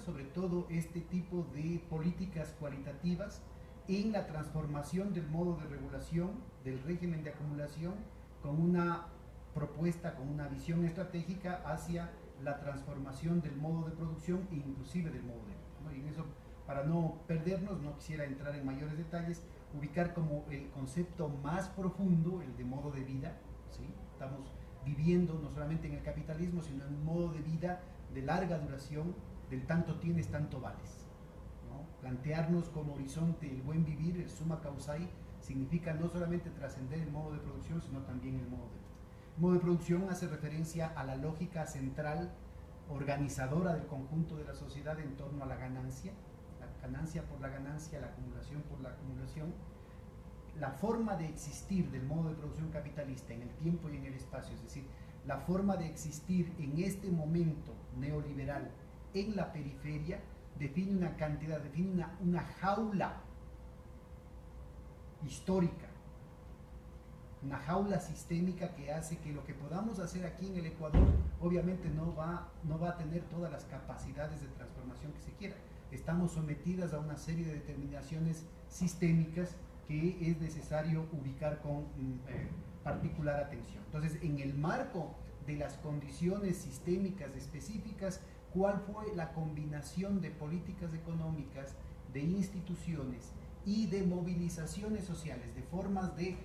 sobre todo este tipo de políticas cualitativas, en la transformación del modo de regulación, del régimen de acumulación, con una propuesta, con una visión estratégica hacia la transformación del modo de producción e inclusive del modo de vida, ¿no? Y en eso para no perdernos, no quisiera entrar en mayores detalles, ubicar como el concepto más profundo, el de modo de vida, ¿sí? Estamos viviendo no solamente en el capitalismo, sino en un modo de vida de larga duración, del tanto tienes, tanto vales, ¿no? Plantearnos como horizonte el buen vivir, el summa causai, significa no solamente trascender el modo de producción, sino también el modo de vida. El modo de producción hace referencia a la lógica central organizadora del conjunto de la sociedad en torno a la ganancia por la ganancia, la acumulación por la acumulación. La forma de existir del modo de producción capitalista en el tiempo y en el espacio, es decir, la forma de existir en este momento neoliberal en la periferia, define una cantidad, define una jaula histórica, una jaula sistémica que hace que lo que podamos hacer aquí en el Ecuador obviamente no va a tener todas las capacidades de transformación que se quiera. Estamos sometidas a una serie de determinaciones sistémicas que es necesario ubicar con particular atención. Entonces, en el marco de las condiciones sistémicas específicas, ¿cuál fue la combinación de políticas económicas, de instituciones y de movilizaciones sociales, de formas de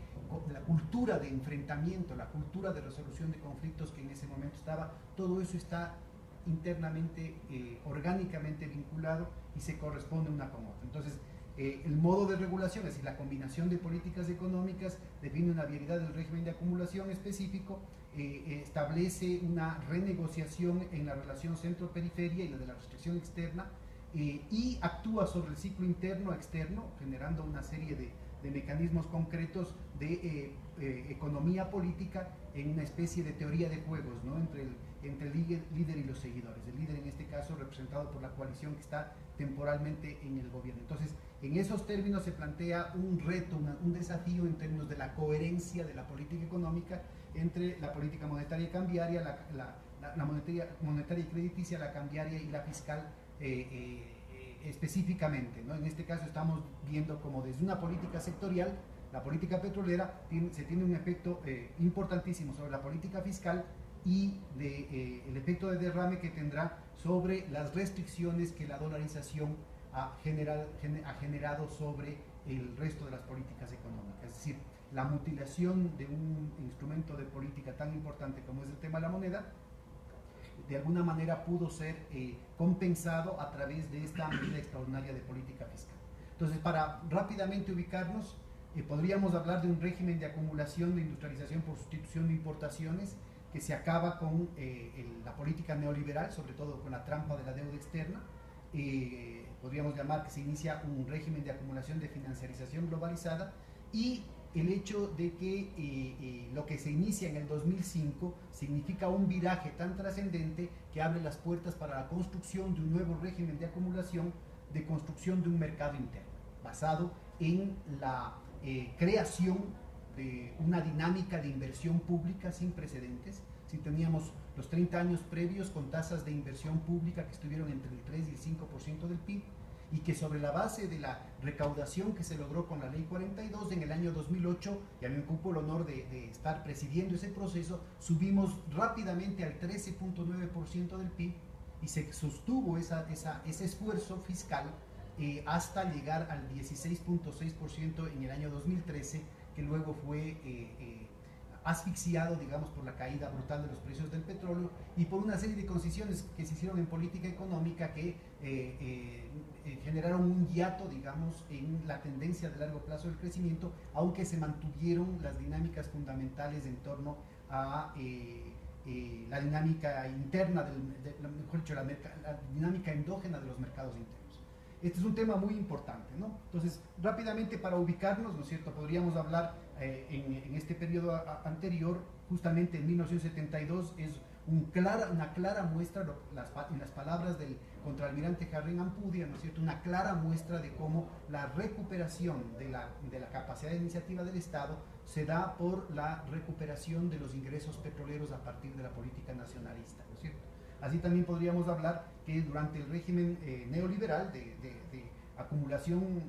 la cultura de enfrentamiento, la cultura de resolución de conflictos que en ese momento estaba? Todo eso está internamente, orgánicamente vinculado y se corresponde una con otra. Entonces, el modo de regulación, es decir, la combinación de políticas económicas, define una vialidad del régimen de acumulación específico, establece una renegociación en la relación centro-periferia y la de la restricción externa, y actúa sobre el ciclo interno-externo, generando una serie de mecanismos concretos de economía política en una especie de teoría de juegos, ¿no? entre el líder y los seguidores. El líder en este caso representado por la coalición que está temporalmente en el gobierno. Entonces, en esos términos se plantea un reto, un desafío en términos de la coherencia de la política económica entre la política monetaria y cambiaria, la monetaria y crediticia, la cambiaria y la fiscal específicamente, ¿no? En este caso estamos viendo como desde una política sectorial, la política petrolera se tiene un efecto importantísimo sobre la política fiscal y el efecto de derrame que tendrá sobre las restricciones que la dolarización ha generado sobre el resto de las políticas económicas. Es decir, la mutilación de un instrumento de política tan importante como es el tema de la moneda, de alguna manera pudo ser compensado a través de esta medida extraordinaria de política fiscal. Entonces, para rápidamente ubicarnos, podríamos hablar de un régimen de acumulación de industrialización por sustitución de importaciones que se acaba con la política neoliberal, sobre todo con la trampa de la deuda externa. Podríamos llamar que se inicia un régimen de acumulación de financiarización globalizada, y el hecho de que lo que se inicia en el 2005 significa un viraje tan trascendente que abre las puertas para la construcción de un nuevo régimen de acumulación, de construcción de un mercado interno, basado en la creación de una dinámica de inversión pública sin precedentes. Si teníamos los 30 años previos con tasas de inversión pública que estuvieron entre el 3 y el 5% del PIB, y que sobre la base de la recaudación que se logró con la Ley 42 en el año 2008, y a mí me ocupo el honor de estar presidiendo ese proceso, subimos rápidamente al 13.9% del PIB, y se sostuvo ese esfuerzo fiscal hasta llegar al 16.6% en el año 2013, que luego fue asfixiado, digamos, por la caída brutal de los precios del petróleo y por una serie de concesiones que se hicieron en política económica que generaron un hiato, digamos, en la tendencia de largo plazo del crecimiento, aunque se mantuvieron las dinámicas fundamentales en torno a la dinámica interna, mejor dicho, la dinámica endógena de los mercados internos. Este es un tema muy importante, ¿no? Entonces, rápidamente para ubicarnos, ¿no es cierto?, podríamos hablar en este periodo anterior, justamente en 1972, es una clara muestra, en las palabras del contraalmirante Harren Ampudia, ¿no es cierto?, una clara muestra de cómo la recuperación de la capacidad de iniciativa del Estado se da por la recuperación de los ingresos petroleros a partir de la política nacionalista, ¿no es cierto? Así también podríamos hablar que durante el régimen neoliberal acumulación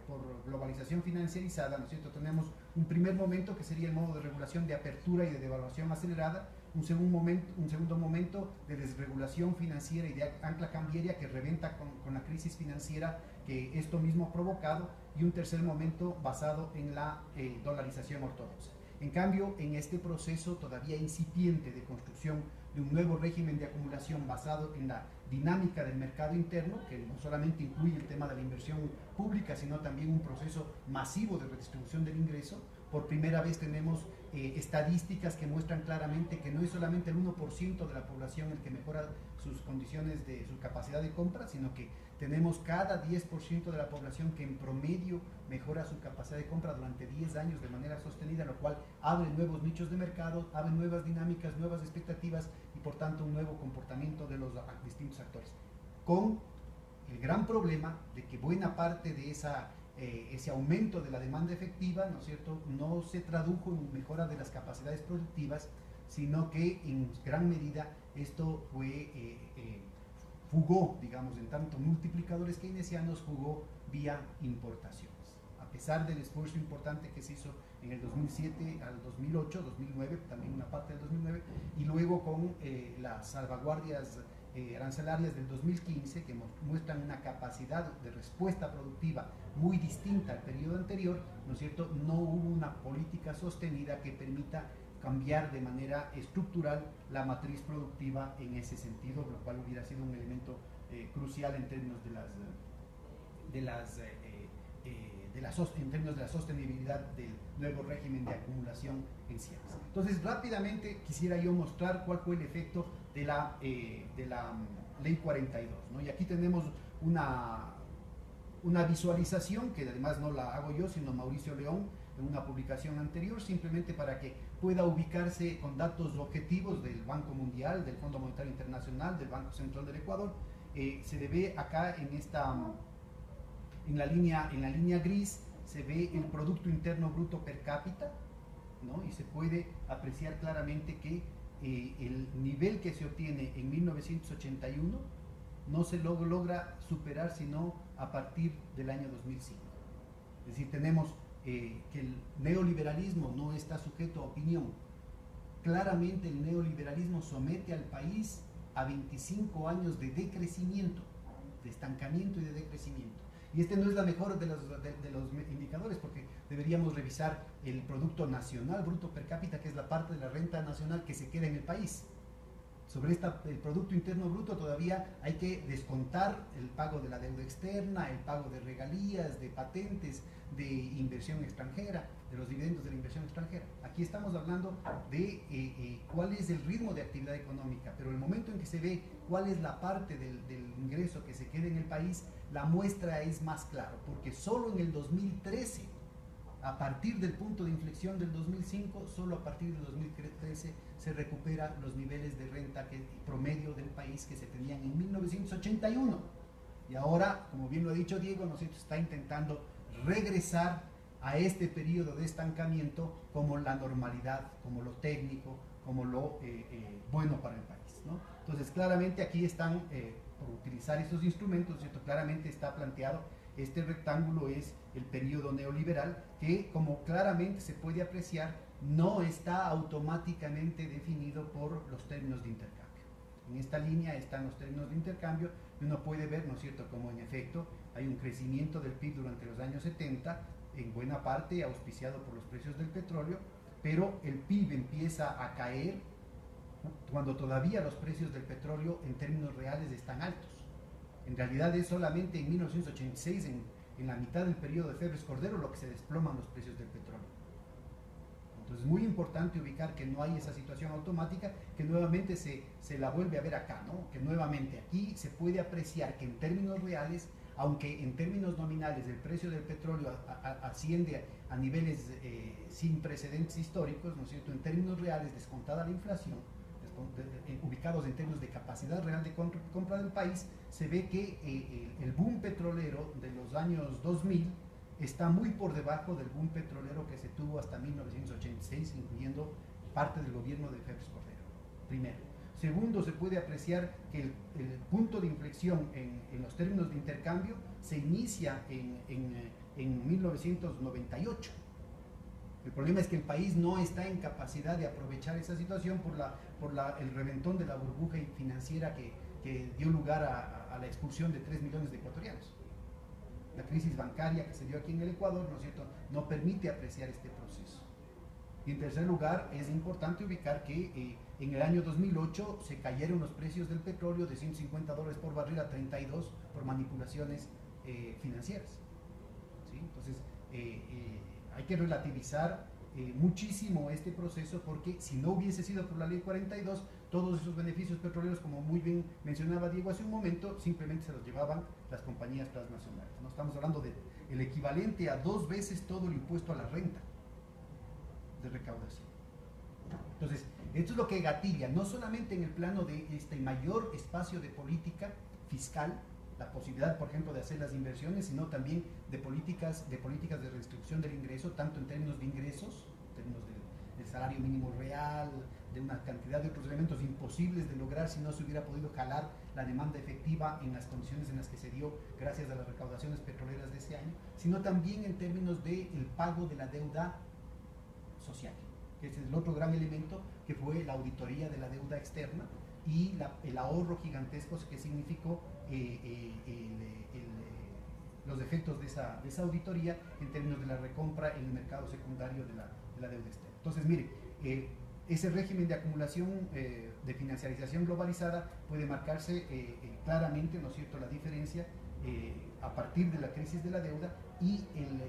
por globalización financierizada, ¿no es cierto? Tenemos un primer momento que sería el modo de regulación de apertura y de devaluación acelerada, un segundo momento de desregulación financiera y de ancla cambiaria que reventa con la crisis financiera que esto mismo ha provocado, y un tercer momento basado en la dolarización ortodoxa. En cambio, en este proceso todavía incipiente de construcción de un nuevo régimen de acumulación basado en la dinámica del mercado interno, que no solamente incluye el tema de la inversión pública, sino también un proceso masivo de redistribución del ingreso, por primera vez tenemos estadísticas que muestran claramente que no es solamente el 1% de la población el que mejora sus condiciones de su capacidad de compra, sino que tenemos cada 10% de la población que en promedio mejora su capacidad de compra durante 10 años de manera sostenida, lo cual abre nuevos nichos de mercado, abre nuevas dinámicas, nuevas expectativas y por tanto un nuevo comportamiento de los distintos actores. Con el gran problema de que buena parte de ese aumento de la demanda efectiva, ¿no es cierto?, no se tradujo en mejora de las capacidades productivas, sino que en gran medida esto fugó, digamos, en tanto multiplicadores keynesianos, jugó vía importaciones. A pesar del esfuerzo importante que se hizo en el 2007 al 2008, 2009, también una parte del 2009, y luego con las salvaguardias arancelarias del 2015, que muestran una capacidad de respuesta productiva muy distinta al periodo anterior, ¿no es cierto? No hubo una política sostenida que permita cambiar de manera estructural la matriz productiva en ese sentido, lo cual hubiera sido un elemento crucial en términos en términos de la sostenibilidad del nuevo régimen de acumulación en cierres. Entonces, rápidamente quisiera yo mostrar cuál fue el efecto de la Ley 42, ¿no? Y aquí tenemos una visualización que además no la hago yo, sino Mauricio León, en una publicación anterior, simplemente para que pueda ubicarse con datos objetivos del Banco Mundial, del Fondo Monetario Internacional, del Banco Central del Ecuador. Se le ve acá en la línea gris, se ve el Producto Interno Bruto per cápita, ¿no? Y se puede apreciar claramente que el nivel que se obtiene en 1981 no se logra superar sino a partir del año 2005. Es decir, tenemos que el neoliberalismo no está sujeto a opinión. Claramente el neoliberalismo somete al país a 25 años de decrecimiento, de estancamiento y de decrecimiento. Y este no es la mejor de los indicadores, porque deberíamos revisar el Producto Nacional Bruto per cápita, que es la parte de la renta nacional que se queda en el país. Sobre el Producto Interno Bruto todavía hay que descontar el pago de la deuda externa, el pago de regalías, de patentes, de inversión extranjera, de los dividendos de la inversión extranjera. Aquí estamos hablando de cuál es el ritmo de actividad económica, pero el momento en que se ve cuál es la parte del ingreso que se queda en el país, la muestra es más claro, porque solo en el 2013, a partir del punto de inflexión del 2005, solo a partir del 2013 se recupera los niveles de renta promedio del país que se tenían en 1981. Y ahora, como bien lo ha dicho Diego, nos está intentando regresar a este periodo de estancamiento como la normalidad, como lo técnico, como lo bueno para el país, ¿no? Entonces, claramente aquí están, por utilizar estos instrumentos, ¿cierto? Claramente está planteado, este rectángulo es el periodo neoliberal, que como claramente se puede apreciar, no está automáticamente definido por los términos de intercambio. En esta línea están los términos de intercambio y uno puede ver, ¿no es cierto?, como en efecto hay un crecimiento del PIB durante los años 70, en buena parte auspiciado por los precios del petróleo, pero el PIB empieza a caer cuando todavía los precios del petróleo en términos reales están altos. En realidad es solamente en 1986, en la mitad del periodo de Febres Cordero, lo que se desploman los precios del petróleo. Entonces es muy importante ubicar que no hay esa situación automática, que nuevamente se la vuelve a ver acá, ¿no? Que nuevamente aquí se puede apreciar que en términos reales, aunque en términos nominales el precio del petróleo asciende a niveles sin precedentes históricos, ¿no es cierto?, en términos reales, descontada la inflación, ubicados en términos de capacidad real de compra del país, se ve que el boom petrolero de los años 2000 está muy por debajo del boom petrolero que se tuvo hasta 1986, incluyendo parte del gobierno de Febres Cordero, primero. Segundo, se puede apreciar que el punto de inflexión en los términos de intercambio se inicia en 1998. El problema es que el país no está en capacidad de aprovechar esa situación por el reventón de la burbuja financiera que dio lugar a la expulsión de 3 millones de ecuatorianos. La crisis bancaria que se dio aquí en el Ecuador, ¿no es cierto?, no permite apreciar este proceso. Y en tercer lugar, es importante ubicar que en el año 2008 se cayeron los precios del petróleo de $150 por barril a 32 por manipulaciones financieras. ¿Sí? Entonces, hay que relativizar muchísimo este proceso, porque si no hubiese sido por la ley 42, todos esos beneficios petroleros, como muy bien mencionaba Diego hace un momento, simplemente se los llevaban las compañías transnacionales. No estamos hablando del equivalente a 2 veces todo el impuesto a la renta de recaudación. Entonces, esto es lo que gatilla, no solamente en el plano de este mayor espacio de política fiscal, la posibilidad, por ejemplo, de hacer las inversiones, sino también de políticas de redistribución del ingreso, tanto en términos de ingresos, en términos del salario mínimo real, de una cantidad de otros elementos imposibles de lograr si no se hubiera podido jalar la demanda efectiva en las condiciones en las que se dio gracias a las recaudaciones petroleras de ese año, sino también en términos del pago de la deuda social, que es el otro gran elemento, que fue la auditoría de la deuda externa y el ahorro gigantesco que significó los efectos de esa auditoría en términos de la recompra en el mercado secundario de la deuda externa. Entonces, mire, ese régimen de acumulación de financiarización globalizada puede marcarse claramente, ¿no es cierto?, la diferencia a partir de la crisis de la deuda, y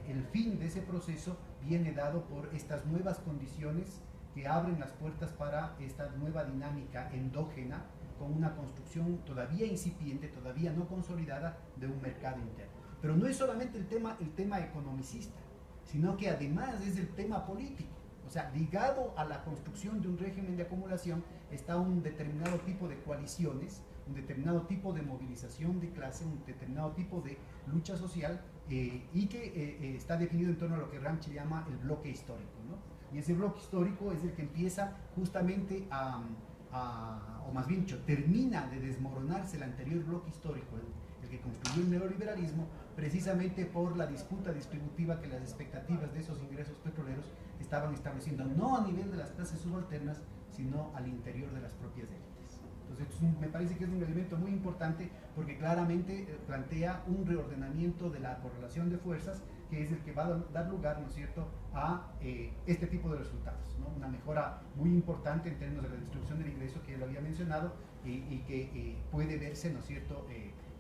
el fin de ese proceso viene dado por estas nuevas condiciones que abren las puertas para esta nueva dinámica endógena, con una construcción todavía incipiente, todavía no consolidada, de un mercado interno. Pero no es solamente el tema economicista, sino que además es el tema político. O sea, ligado a la construcción de un régimen de acumulación está un determinado tipo de coaliciones, un determinado tipo de movilización de clase, un determinado tipo de lucha social, y que está definido en torno a lo que Gramsci llama el bloque histórico, ¿no? Y ese bloque histórico es el que empieza justamente o más bien dicho, termina de desmoronarse el anterior bloque histórico, el que construyó el neoliberalismo, precisamente por la disputa distributiva que las expectativas de esos ingresos petroleros estaban estableciendo, no a nivel de las clases subalternas, sino al interior de las propias élites. Entonces, me parece que es un elemento muy importante, porque claramente plantea un reordenamiento de la correlación de fuerzas, que es el que va a dar lugar, ¿no es cierto?, a este tipo de resultados, ¿no? Una mejora muy importante en términos de la distribución del ingreso, que ya lo había mencionado, y que puede verse, ¿no es cierto?,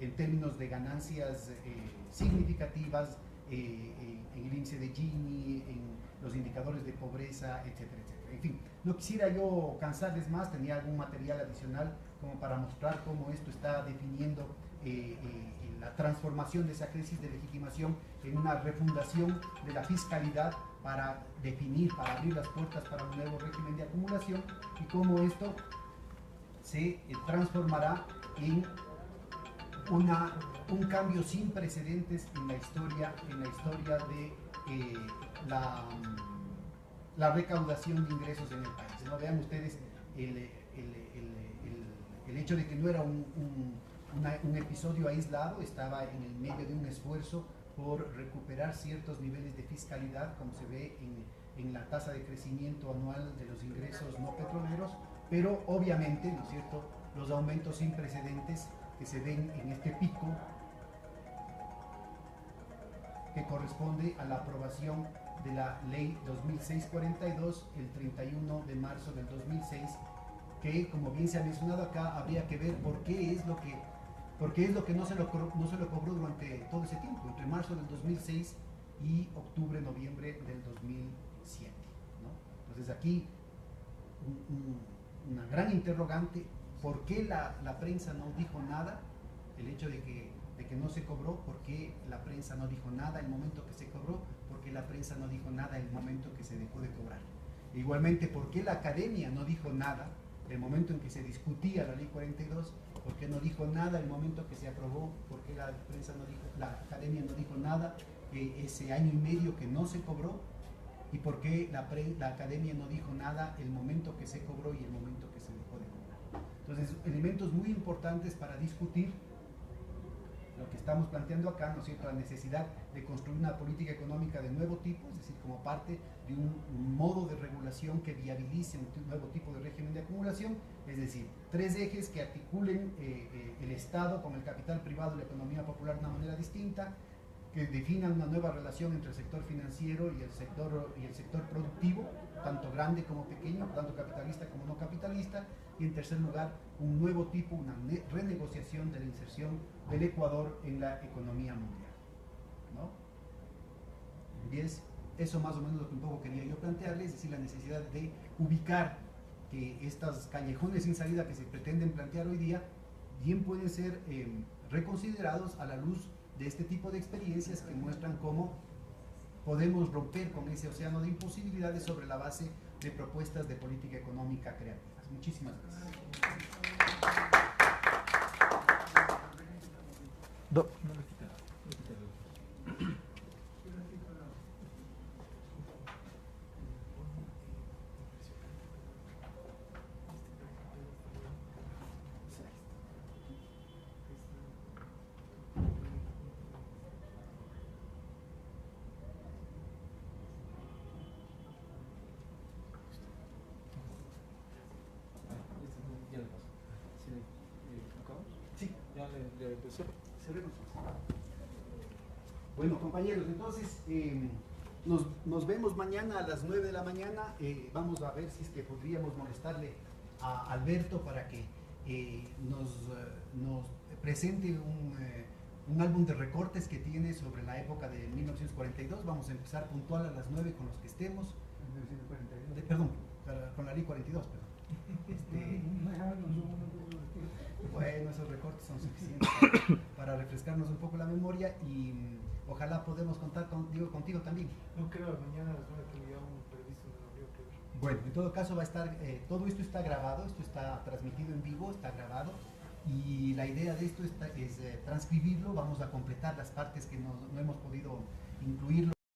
en términos de ganancias significativas en el índice de Gini, en los indicadores de pobreza, etcétera, etcétera. En fin, no quisiera yo cansarles más, tenía algún material adicional como para mostrar cómo esto está definiendo la transformación de esa crisis de legitimación en una refundación de la fiscalidad para definir, para abrir las puertas para un nuevo régimen de acumulación, y cómo esto se transformará en un cambio sin precedentes en la historia de la recaudación de ingresos en el país. ¿No? Vean ustedes el hecho de que no era un episodio aislado, estaba en el medio de un esfuerzo por recuperar ciertos niveles de fiscalidad, como se ve en la tasa de crecimiento anual de los ingresos no petroleros, pero obviamente, ¿no es cierto?, los aumentos sin precedentes que se ven en este pico, que corresponde a la aprobación de la ley 2006-42 el 31 de marzo del 2006, que, como bien se ha mencionado acá, habría que ver por qué es lo que no se lo cobró durante todo ese tiempo, entre marzo del 2006 y octubre-noviembre del 2007, ¿no? Entonces aquí una gran interrogante: ¿por qué la prensa no dijo nada? El hecho de que no se cobró, ¿por qué la prensa no dijo nada el momento que se cobró? ¿Por qué la prensa no dijo nada el momento que se dejó de cobrar? Igualmente, ¿por qué la academia no dijo nada el momento en que se discutía la ley 42? ¿Por qué no dijo nada el momento que se aprobó? ¿Por qué la academia no dijo nada ese año y medio que no se cobró? ¿Y por qué la academia no dijo nada el momento que se cobró y el momento que se dejó de cobrar? Entonces, elementos muy importantes para discutir lo que estamos planteando acá, ¿no es cierto?, la necesidad de construir una política económica de nuevo tipo, es decir, como parte de un modo de regulación que viabilice un nuevo tipo de régimen de acumulación, es decir, tres ejes que articulen el Estado con el capital privado y la economía popular de una manera distinta, que definan una nueva relación entre el sector financiero y el sector productivo, tanto grande como pequeño, tanto capitalista como no capitalista, y en tercer lugar, un nuevo tipo, una renegociación de la inserción del Ecuador en la economía mundial, ¿no? Y es eso más o menos lo que un poco quería yo plantearles, es decir, la necesidad de ubicar que estos callejones sin salida que se pretenden plantear hoy día bien pueden ser reconsiderados a la luz de este tipo de experiencias que muestran cómo podemos romper con ese océano de imposibilidades sobre la base de propuestas de política económica creativas. Muchísimas gracias. Sí. Cerremos. Bueno, compañeros, entonces nos vemos mañana a las 9 de la mañana. Vamos a ver si es que podríamos molestarle a Alberto para que nos presente un álbum de recortes que tiene sobre la época de 1942. Vamos a empezar puntual a las 9 con los que estemos. 1942. Perdón, con la ley 42, perdón. Bueno, esos recortes son suficientes para refrescarnos un poco la memoria y ojalá podemos contar contigo también. No creo, mañana a las 9 tengo ya un previsto de la Río que ver. Bueno, en todo caso va a estar, todo esto está grabado, esto está transmitido en vivo, está grabado y la idea de esto es transcribirlo, vamos a completar las partes que no hemos podido incluirlo.